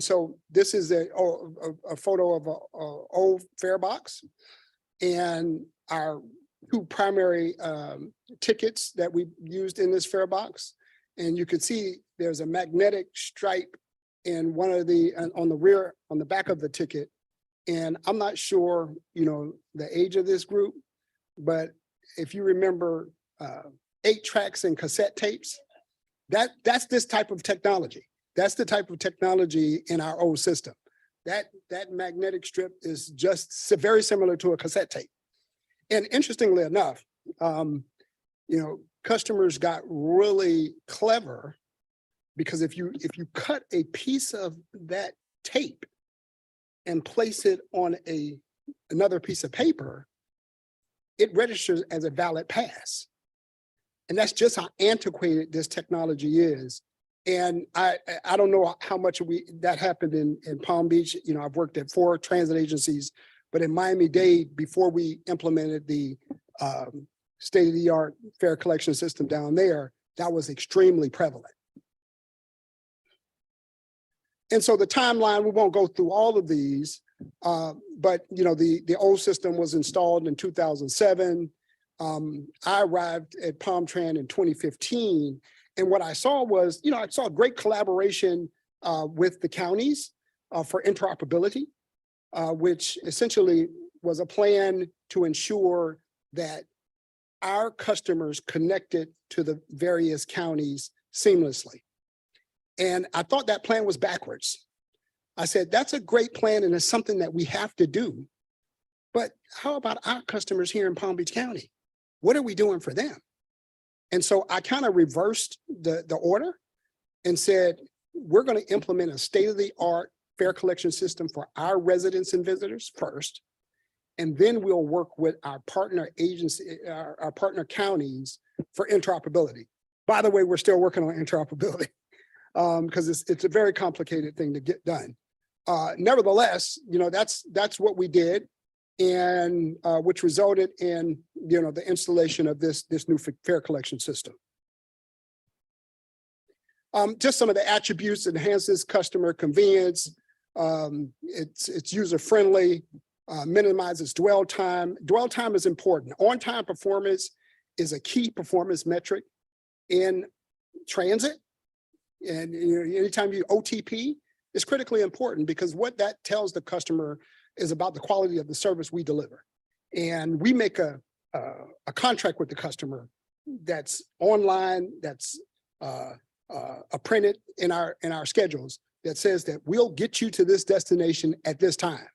so this is a photo of a old fare box, and our 2 primary tickets that we used in this fare box. And you can see there's a magnetic stripe in one of on the back of the ticket. And I'm not sure, the age of this group, but if you remember 8 tracks and cassette tapes, that's this type of technology. That's the type of technology in our old system. That magnetic strip is just very similar to a cassette tape. And interestingly enough, customers got really clever, because if you cut a piece of that tape and place it on another piece of paper, it registers as a valid pass. And that's just how antiquated this technology is. And I don't know how much that happened in Palm Beach. I've worked at 4 transit agencies But in Miami-Dade, before we implemented the state-of-the-art fare collection system down there, that was extremely prevalent. And so the timeline, we won't go through all of these, but the old system was installed in 2007. I arrived at PalmTran in 2015. And what I saw was, I saw great collaboration with the counties for interoperability, which essentially was a plan to ensure that our customers connected to the various counties seamlessly. And I thought that plan was backwards. I said, that's a great plan and it's something that we have to do. But how about our customers here in Palm Beach County? What are we doing for them? And so I kind of reversed the order and said, we're going to implement a state-of-the-art fare collection system for our residents and visitors first. And then we'll work with our partner agency, our partner counties for interoperability. By the way, we're still working on interoperability because it's a very complicated thing to get done. Nevertheless, that's what we did, and which resulted in the installation of this new fare collection system. Just some of the attributes: enhances customer convenience. It's user friendly. Minimizes dwell time. Dwell time is important. On-time performance is a key performance metric in transit. And anytime you OTP, it's critically important because what that tells the customer is about the quality of the service we deliver. And we make a contract with the customer that's online, that's printed in our schedules that says that we'll get you to this destination at this time.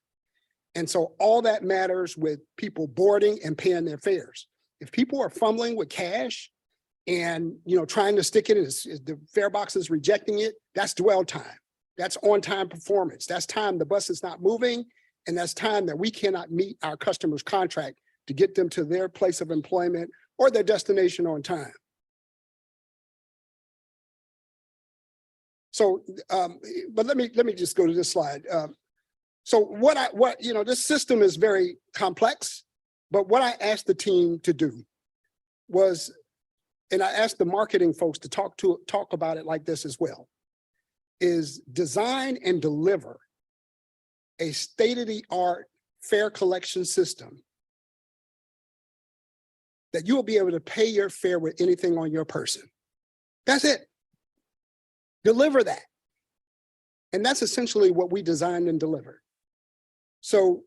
And so all that matters with people boarding and paying their fares. If people are fumbling with cash and trying to stick it, is the fare box is rejecting it, that's dwell time. That's on-time performance. That's time the bus is not moving, and that's time that we cannot meet our customer's contract to get them to their place of employment or their destination on time. So, but let me just go to this slide. So this system is very complex, but what I asked the team to do was, and I asked the marketing folks to talk about it like this as well, is design and deliver a state-of-the-art fare collection system that you will be able to pay your fare with anything on your person. That's it. Deliver that. And that's essentially what we designed and delivered. So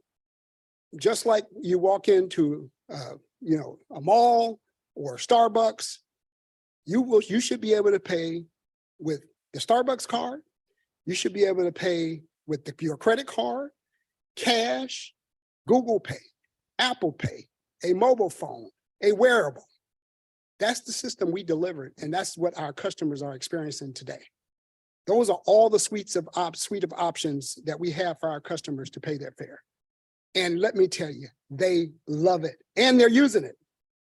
just like you walk into a mall or Starbucks, you should be able to pay with the Starbucks card. You should be able to pay with your credit card, cash, Google Pay, Apple Pay, a mobile phone, a wearable. That's the system we delivered, and that's what our customers are experiencing today. Those are all the suite of options that we have for our customers to pay their fare. And let me tell you, they love it and they're using it,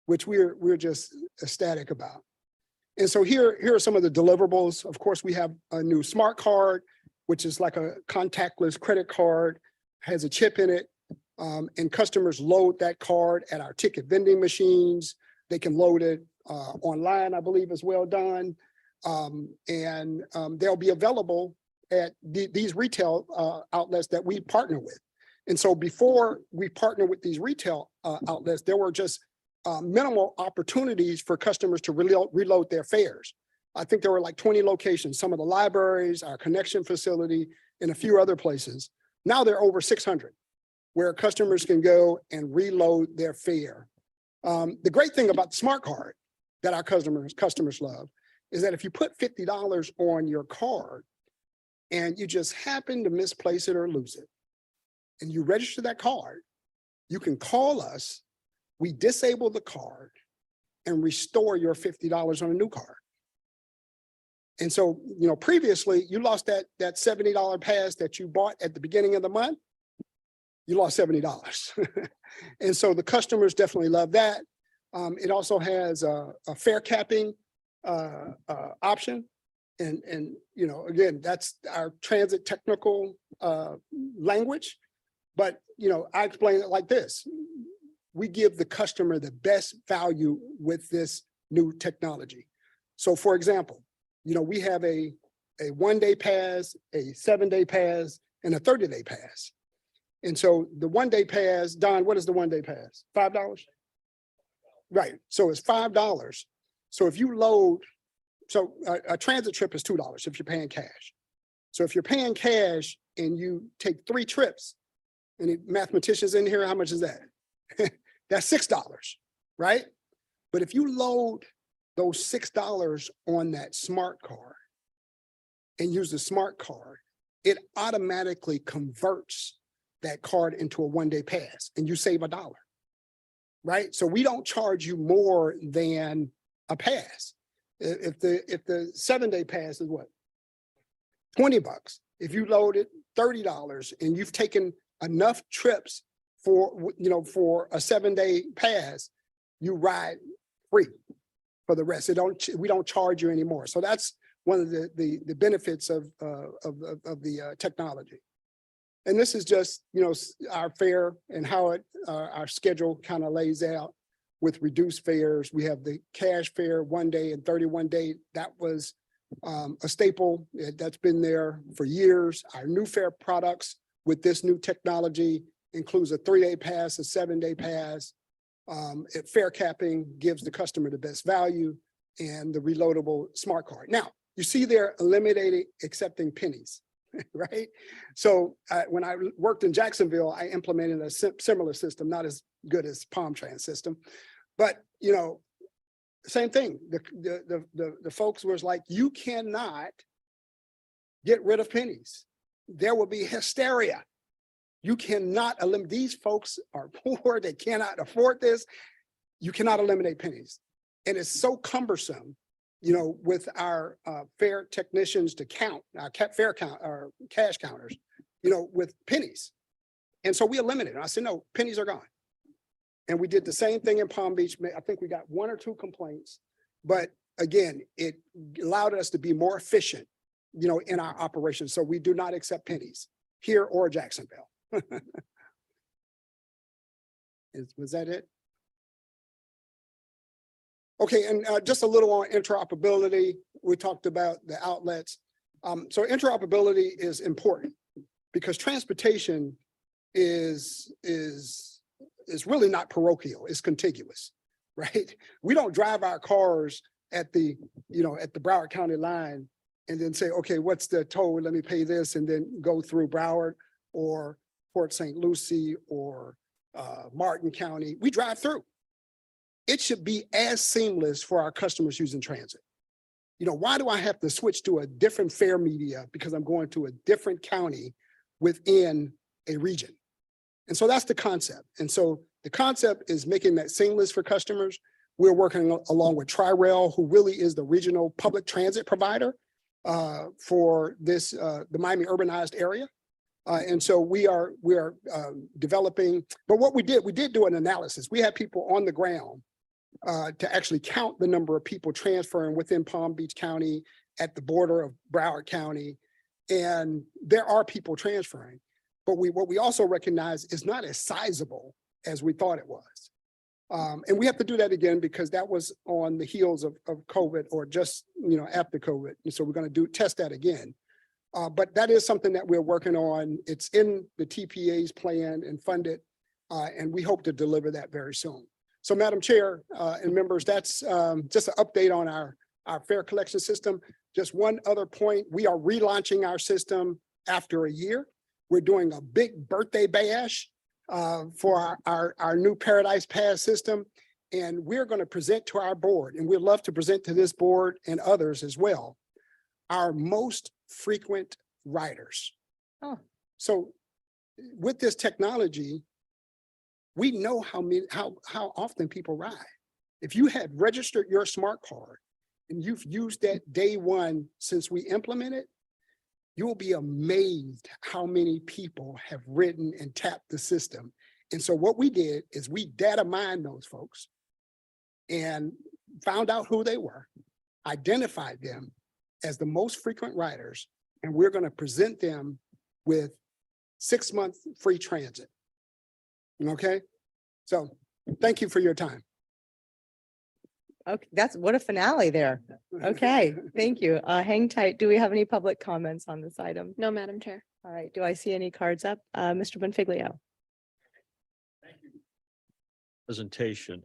which we're just ecstatic about. And so here are some of the deliverables. Of course, we have a new smart card, which is like a contactless credit card, has a chip in it, and customers load that card at our ticket vending machines. They can load it online, I believe, as well done. And they'll be available at these retail outlets that we partner with. And so before we partner with these retail outlets, there were just minimal opportunities for customers to reload their fares. I think there were like 20 locations, some of the libraries, our connection facility, and a few other places. Now there are over 600 where customers can go and reload their fare. The great thing about the smart card that our customers love is that if you put $50 on your card and you just happen to misplace it or lose it, and you register that card, you can call us, we disable the card and restore your $50 on a new card. And so, previously you lost that $70 pass that you bought at the beginning of the month, you lost $70. And so the customers definitely love that. It also has a fare capping option. And again, that's our transit technical language. But, I explain it like this. We give the customer the best value with this new technology. So for example, we have a 1-day pass, a 7-day pass, and a 30-day pass. And so the 1-day pass, Don, what is the 1-day pass? $5? Right. So it's $5. So if you load, so a transit trip is $2 if you're paying cash. So if you're paying cash and you take 3 trips, any mathematicians in here, how much is that? That's $6, right? But if you load those $6 on that smart card and use the smart card, it automatically converts that card into a 1-day pass and you save $1, right? So we don't charge you more than a pass. If the 7-day pass is what? $20. If you loaded $30 and you've taken enough trips for a 7-day pass, you ride free for the rest. We don't charge you anymore. So that's one of the benefits of the technology. And this is just our fare and how our schedule kind of lays out with reduced fares. We have the cash fare 1-day and 31-day. That was a staple that's been there for years. Our new fare products with this new technology includes a 3-day pass, a 7-day pass. Fare capping gives the customer the best value, and the reloadable smart card. Now, you see they're eliminating accepting pennies, right? So when I worked in Jacksonville, I implemented a similar system, not as good as Palmtrans system, but same thing. The folks was like, you cannot get rid of pennies. There will be hysteria. You cannot eliminate, these folks are poor, they cannot afford this. You cannot eliminate pennies. And it's so cumbersome, with our fare technicians to count, our fare count, our cash counters, with pennies. And so we eliminated it. I said, no, pennies are gone. And we did the same thing in Palm Beach. I think we got 1 or 2 complaints, but again, it allowed us to be more efficient, in our operations. So we do not accept pennies here or Jacksonville. Was that it? Okay, and just a little on interoperability. We talked about the outlets. So interoperability is important because transportation is really not parochial, it's contiguous, right? We don't drive our cars at the Broward County line and then say, okay, what's the toll? Let me pay this and then go through Broward or Port St. Lucie or Martin County. We drive through. It should be as seamless for our customers using transit. Why do I have to switch to a different fare media because I'm going to a different county within a region? And so that's the concept. And so the concept is making that seamless for customers. We're working along with Tri-Rail, who really is the regional public transit provider for this, the Miami urbanized area. And so we are developing, but what we did do an analysis. We had people on the ground to actually count the number of people transferring within Palm Beach County at the border of Broward County. And there are people transferring, but what we also recognize is not as sizable as we thought it was. And we have to do that again because that was on the heels of COVID or just, after COVID. And so we're going to test that again. But that is something that we're working on. It's in the TPA's plan and funded, and we hope to deliver that very soon. So Madam Chair and members, that's just an update on our fare collection system. Just one other point, we are relaunching our system after a year. We're doing a big birthday bash for our new Paradise Pass system. And we're going to present to our board, and we'd love to present to this board and others as well, our most frequent riders. Oh. So with this technology, we know how often people ride. If you had registered your smart card and you've used that day one since we implemented, you'll be amazed how many people have ridden and tapped the system. And so what we did is we data mined those folks and found out who they were, identified them as the most frequent riders, and we're going to present them with 6-month free transit. Okay, so thank you for your time. Okay, that's what a finale there. Okay, thank you. Hang tight. Do we have any public comments on this item? No, Madam Chair. All right, do I see any cards up? Mr. Bonfiglio. Presentation.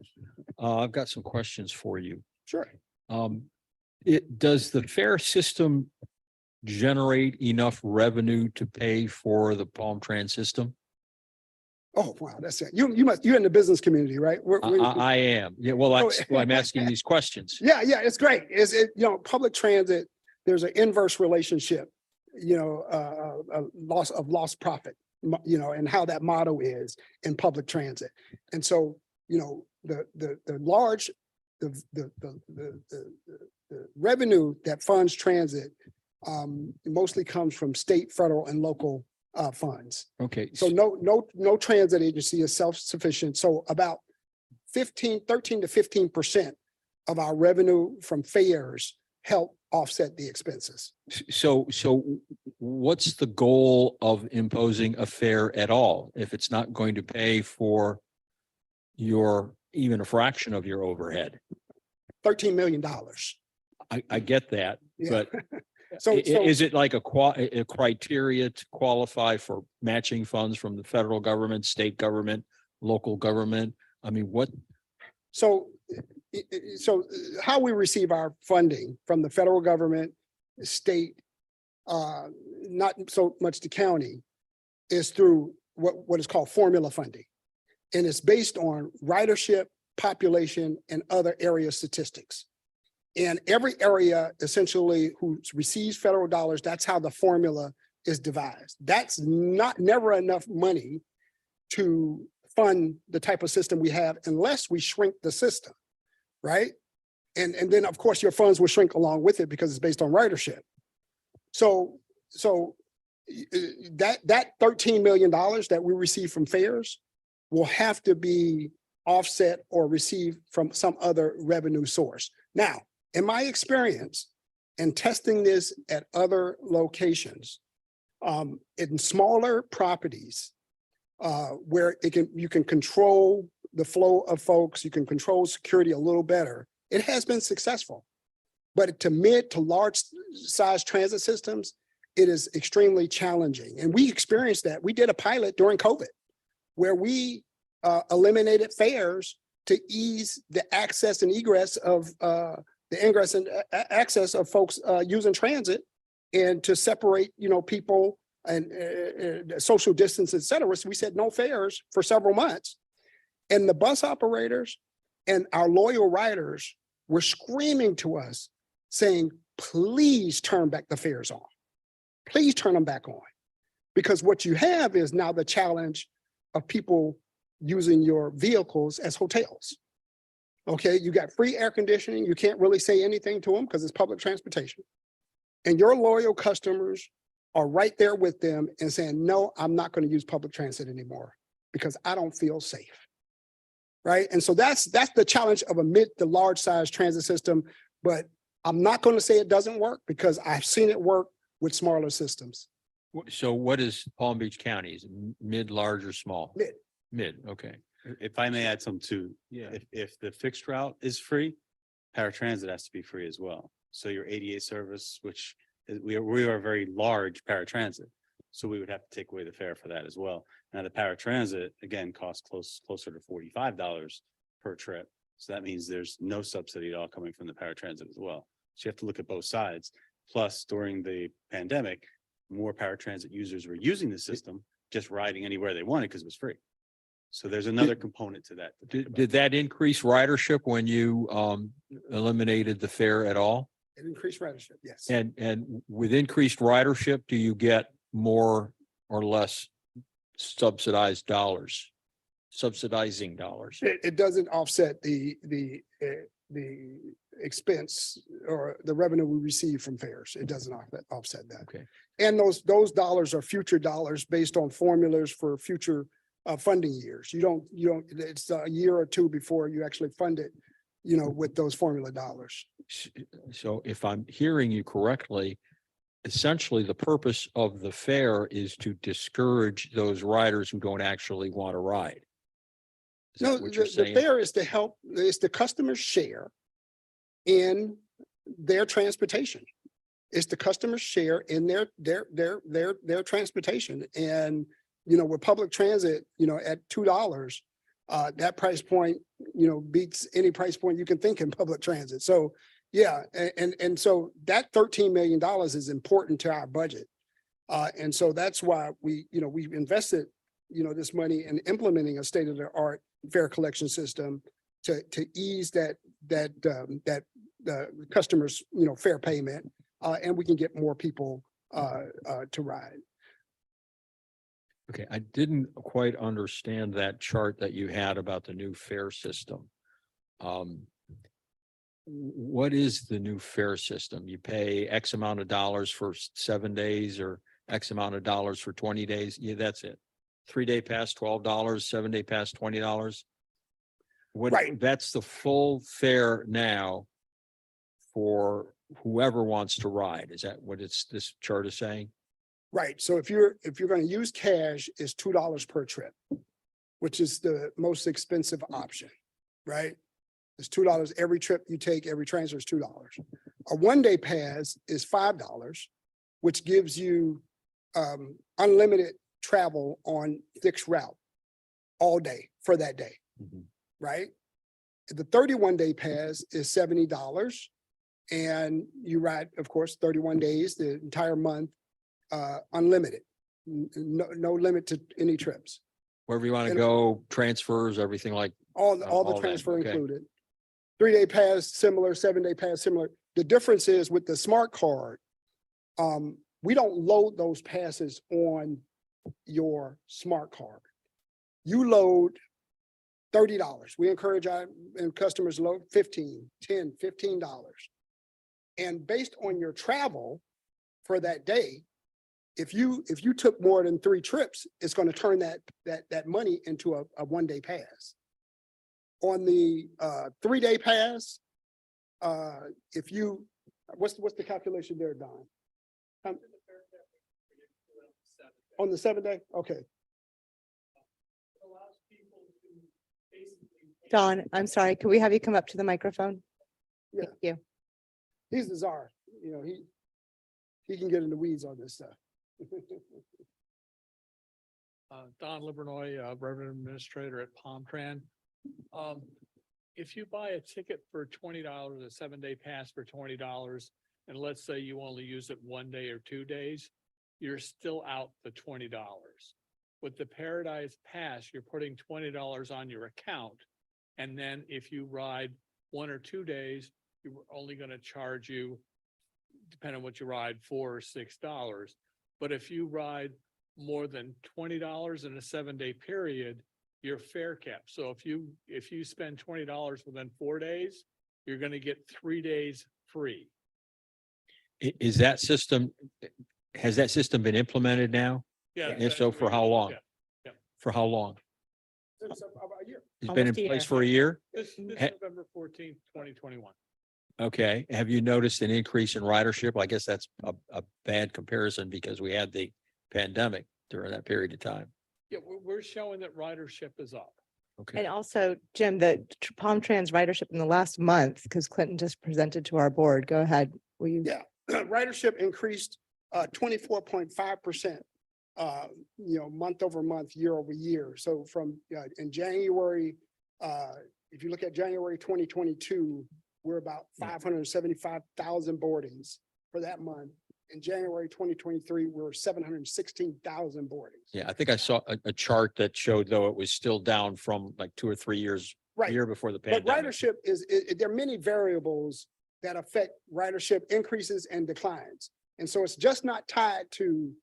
I've got some questions for you. Sure. Does the fare system generate enough revenue to pay for the Palm Trans system? Oh, wow, that's it. You're in the business community, right? I am. Yeah, well, that's why I'm asking these questions. Yeah, it's great. Public transit, there's an inverse relationship, lost profit, and how that model is in public transit. And so, the revenue that funds transit mostly comes from state, federal, and local funds. Okay. So no transit agency is self-sufficient. So about 13 to 15% of our revenue from fares help offset the expenses. So what's the goal of imposing a fare at all if it's not going to pay for even a fraction of your overhead? $13 million. I get that, Yeah. but So is it like a criteria to qualify for matching funds from the federal government, state government, local government? I mean, what? So how we receive our funding from the federal government, state, not so much the county, is through what is called formula funding. And it's based on ridership, population, and other area statistics. And every area essentially who receives federal dollars, that's how the formula is devised. That's never enough money to fund the type of system we have unless we shrink the system, right? And then of course your funds will shrink along with it because it's based on ridership. So that $13 million that we receive from fares will have to be offset or received from some other revenue source. Now, in my experience and testing this at other locations, in smaller properties, where you can control the flow of folks, you can control security a little better, it has been successful. But to mid to large size transit systems, it is extremely challenging. And we experienced that. We did a pilot during COVID where we eliminated fares to ease the access and egress of the ingress and access of folks using transit, and to separate, people and social distance, et cetera. So we said no fares for several months. And the bus operators and our loyal riders were screaming to us saying, please turn back the fares on. Please turn them back on. Because what you have is now the challenge of people using your vehicles as hotels. Okay, you got free air conditioning. You can't really say anything to them because it's public transportation. And your loyal customers are right there with them and saying, no, I'm not going to use public transit anymore because I don't feel safe. Right. And so that's the challenge of a mid to large size transit system. But I'm not going to say it doesn't work because I've seen it work with smaller systems. So what is Palm Beach County? Is it mid, large, or small? Mid, okay. If I may add some too, Yeah. if the fixed route is free, paratransit has to be free as well. So your ADA service, which we are very large paratransit, so we would have to take away the fare for that as well. Now the paratransit again costs closer to $45 per trip. So that means there's no subsidy at all coming from the paratransit as well. So you have to look at both sides. Plus, during the pandemic, more paratransit users were using the system, just riding anywhere they wanted because it was free. So there's another component to that. Did that increase ridership when you eliminated the fare at all? It increased ridership, yes. And with increased ridership, do you get more or less subsidizing dollars? It doesn't offset the expense or the revenue we receive from fares. It doesn't offset that. Okay. And those dollars are future dollars based on formulas for future funding years. You don't, it's a year or two before you actually fund it, with those formula dollars. So if I'm hearing you correctly, essentially the purpose of the fare is to discourage those riders who don't actually want to ride. Is No, that what you're the saying? fare is to help, is the customer's share in their transportation. It's the customer's share in their transportation. And, you know, with public transit, you know, at $2, that price point, you know, beats any price point you can think in public transit. So, yeah, and so that $13 million is important to our budget. And so that's why we've invested, you know, this money in implementing a state-of-the-art fare collection system to ease that customers, you know, fare payment, and we can get more people to ride. Okay, I didn't quite understand that chart that you had about the new fare system. What is the new fare system? You pay X amount of dollars for 7 days or X amount of dollars for 20 days? Yeah, that's it. 3-day pass, $12, 7-day pass, $20. Right. That's the full fare now for whoever wants to ride. Is that what this chart is saying? Right. So if you're going to use cash, it's $2 per trip, which is the most expensive option, right? It's $2 every trip you take, every transfer is $2. A 1-day pass is $5, which gives you unlimited travel on fixed route all day for that day, right? The 31-day pass is $70, and you ride, of course, 31 days, the entire month, unlimited, no limit to any trips. Wherever you want to And- go, transfers, everything like. All the all that, transfer okay. included. 3-day pass, similar, 7-day pass, similar. The difference is with the smart card, we don't load those passes on your smart card. You load $30. We encourage our customers to load $15, $10, $15. And based on your travel for that day, if you took more than 3 trips, it's going to turn that money into a 1-day pass. On the 3-day pass, if you, what's the calculation there, Don? On the 7-day? Okay. Don, I'm sorry, could we have you come up to the microphone? Yeah. Thank you. He's the czar, you know, he can get in the weeds on this stuff. Don Livernoy, Revenue Administrator at Palmtran. If you buy a ticket for $20, a 7-day pass for $20, and let's say you only use it 1 day or 2 days, you're still out the $20. With the Paradise Pass, you're putting $20 on your account. And then if you ride 1 or 2 days, you're only going to charge you, depending on what you ride, $4 or $6. But if you ride more than $20 in a 7-day period, your fare cap. So if you spend $20 within 4 days, you're going to get 3 days free. Is that system, has that system been implemented now? Yeah. And if so, for how long? Yeah. For how long? It's about a year. It's been in Almost a place year. for a year? This Ha- November 14th, 2021. Okay. Have you noticed an increase in ridership? I guess that's a bad comparison because we had the pandemic during that period of time. Yeah, we're showing that ridership is up. Okay. And also, Jim, the Palmtrans ridership in the last month, because Clinton just presented to our board. Go ahead. Will you? Yeah, ridership increased 24.5%, month over month, year over year. So from in January, if you look at January 2022, we're about 575,000 boardings for that month. In January 2023, we're 716,000 boardings. Yeah, I think I saw a chart that showed, though, it was still down from like 2 or 3 years, Right. year before the But pandemic. ridership there are many variables that affect ridership increases and declines. And so it's just not tied to,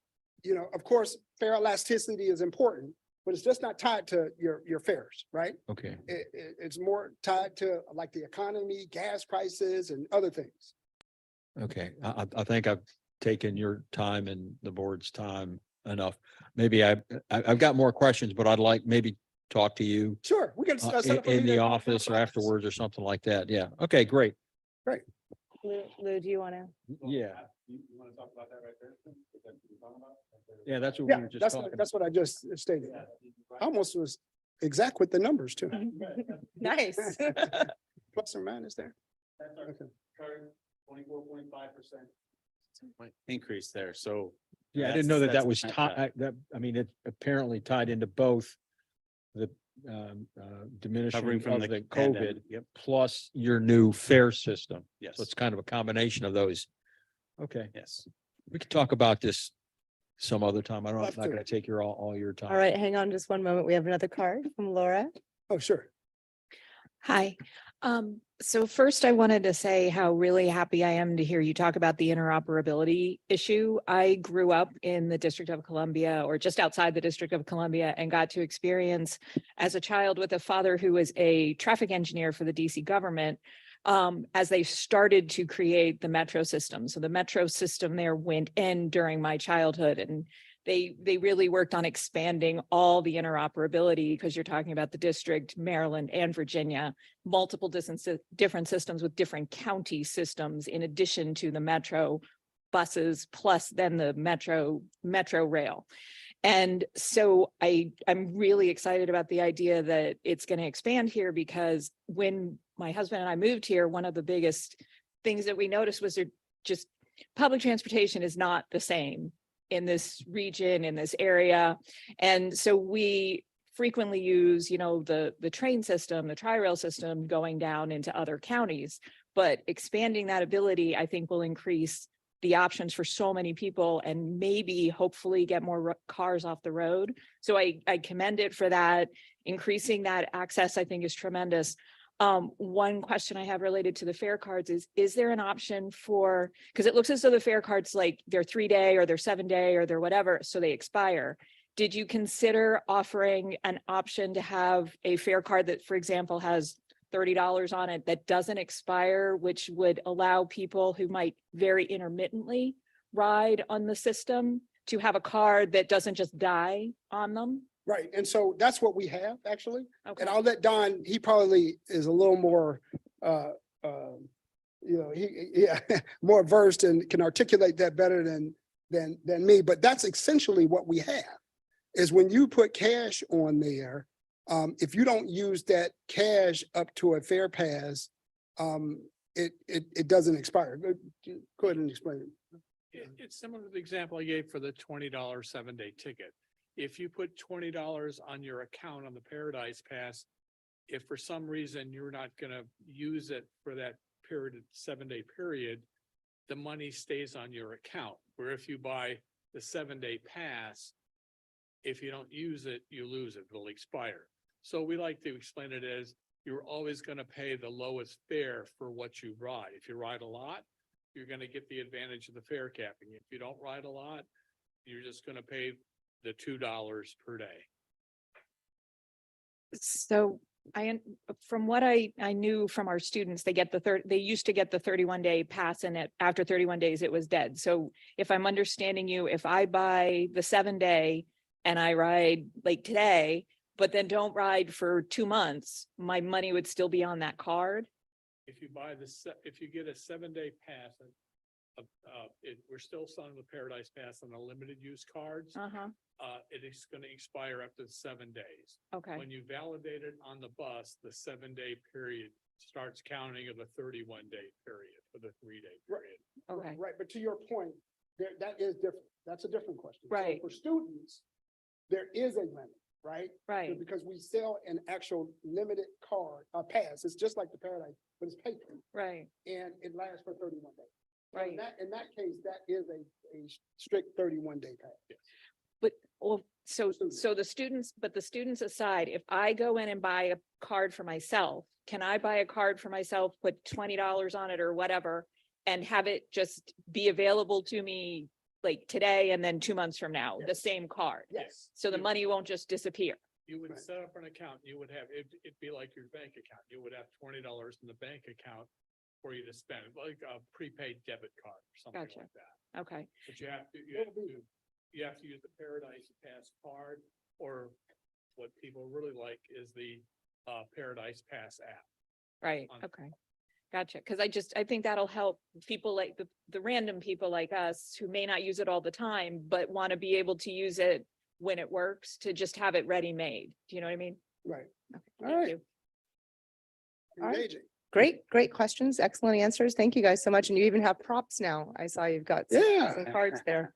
of course, fare elasticity is important, but it's just not tied to your fares, right? Okay. It's more tied to like the economy, gas prices and other things. Okay, I think I've taken your time and the board's time enough. Maybe I've got more questions, but I'd like maybe talk to you Sure, we can set up a in meeting the at office or afterwards or something like that. Yeah. Okay, great. Lou, do you want to? Yeah. You want to talk about that right there? Is that what you're talking about? Yeah, that's what we Yeah, were just that's, talking. that's what I just stated. I almost was exact with the numbers too. Nice. Plus or minus there. Okay. 24.5% increase there, so. Yeah, I that's- didn't know that that's that was the tied, that, I mean, it apparently tied into both the diminishing Recovering from of the the pandemic, COVID yep. plus your new fare system. Yes. So it's kind of a combination of those. Okay, Yes. we could talk about this some other time. I'm Love not to. gonna take your all your time. All right, hang on just one moment. We have another card from Laura. Oh, sure. Hi. So first I wanted to say how really happy I am to hear you talk about the interoperability issue. I grew up in the District of Columbia or just outside the District of Columbia and got to experience as a child with a father who was a traffic engineer for the DC government as they started to create the metro system. So the metro system there went in during my childhood and they really worked on expanding all the interoperability because you're talking about the district, Maryland and Virginia, multiple different systems with different county systems in addition to the metro buses, plus then the metro rail. And so I'm really excited about the idea that it's going to expand here because when my husband and I moved here, one of the biggest things that we noticed was just public transportation is not the same in this region, in this area. And so we frequently use, the train system, the tri-rail system going down into other counties, but expanding that ability, I think will increase the options for so many people and maybe hopefully get more cars off the road. So I commend it for that. Increasing that access, I think, is tremendous. One question I have related to the fare cards is there an option for, because it looks as though the fare cards, like they're 3-day or they're 7-day or they're whatever, so they expire. Did you consider offering an option to have a fare card that, for example, has $30 on it that doesn't expire, which would allow people who might very intermittently ride on the system to have a card that doesn't just die on them? Right. And so that's what we have actually. Okay. And I'll let Don, he probably is a little more, more versed and can articulate that better than me. But that's essentially what we have is when you put cash on there, if you don't use that cash up to a fare pass, it doesn't expire. Go ahead and explain it. It's similar to the example I gave for the $20 7-day ticket. If you put $20 on your account on the Paradise Pass, if for some reason you're not gonna use it for that period, 7-day period, the money stays on your account. Where if you buy the 7-day pass, if you don't use it, you lose it, it'll expire. So we like to explain it as you're always gonna pay the lowest fare for what you ride. If you ride a lot, you're gonna get the advantage of the fare capping. If you don't ride a lot, you're just gonna pay the $2 per day. So from what I knew from our students, they used to get the 31-day pass and after 31 days, it was dead. So if I'm understanding you, if I buy the 7-day and I ride like today, but then don't ride for 2 months, my money would still be on that card? If you buy if you get a 7-day pass, we're still selling the Paradise Pass on the limited use cards. It is going to expire after 7 days. Okay. When you validate it on the bus, the 7-day period starts counting of the 31-day period for the 3-day period. Okay. Right. But to your point, that is different. That's a different question. So Right. for students, there is a limit, right? Right. Because we sell an actual limited card, a pass. It's just like the Paradise, but it's paper. Right. And it lasts for 31 days. So Right. In that case, that is a strict 31-day pass. But, so the students aside, if I go in and buy a card for myself, can I buy a card for myself, put $20 on it or whatever, and have it just be available to me like today and then 2 months from now, the same card? Yes. So the money won't just disappear. You would set up an account, you would have, it'd be like your bank account. You would have $20 in the bank account for you to spend, like a prepaid debit card or something Gotcha. like that. Okay. But you have to use the Paradise Pass card, or what people really like is the Paradise Pass app. Right. On- Okay. Gotcha. Because I think that'll help people like the random people like us who may not use it all the time, but want to be able to use it when it works, to just have it ready-made. Do you know what I mean? Right. Okay, All thank right. you. All right. Engaging. Great questions, excellent answers. Thank you guys so much. And you even have props now. I saw you've got some cards there.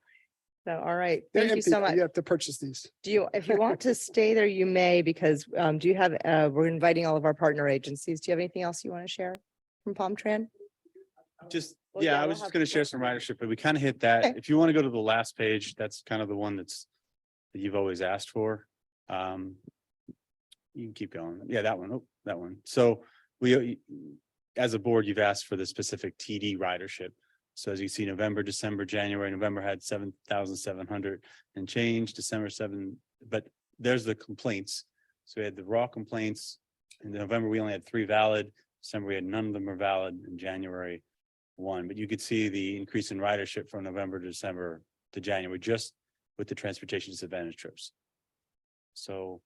So, all right, They're thank you empty, so though. much. You have to purchase these. Do you, if you want to stay there, you may, because do you have, we're inviting all of our partner agencies. Do you have anything else you want to share from Palm Tran? Just, Well, yeah, yeah, I we'll was just have gonna to share go some through. ridership, but we kind of hit that. Okay. If you want to go to the last page, that's kind of the one that you've always asked for. You can keep going. Yeah, that one. Oh, that one. So we, as a board, you've asked for the specific TD ridership. So as you see, November, December, January, November had 7,700 and change, December 7, but there's the complaints. So we had the raw complaints. In November, we only had 3 valid. December, we had none of them are valid. In January, 1. But you could see the increase in ridership from November to December to January, just with the transportation disadvantage trips. So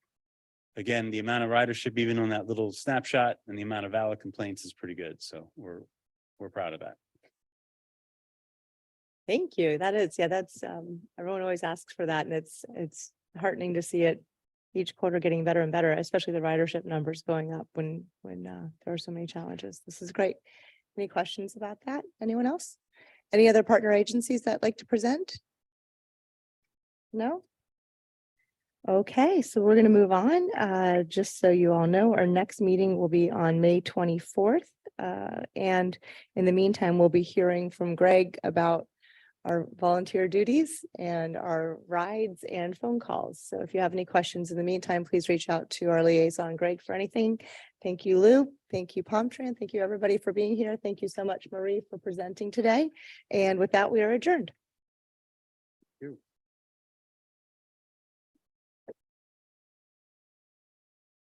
again, the amount of ridership, even on that little snapshot, and the amount of valid complaints is pretty good. So we're proud of that. Thank you. That is, yeah, that's, everyone always asks for that, and it's heartening to see it each quarter getting better and better, especially the ridership numbers going up when there are so many challenges. This is great. Any questions about that? Anyone else? Any other partner agencies that like to present? No? Okay, so we're going to move on. Just so you all know, our next meeting will be on May 24th. And in the meantime, we'll be hearing from Greg about our volunteer duties and our rides and phone calls. So if you have any questions in the meantime, please reach out to our liaison, Greg, for anything. Thank you, Lou. Thank you, Palm Tran. Thank you, everybody, for being here. Thank you so much, Marie, for presenting today. And with that, we are adjourned.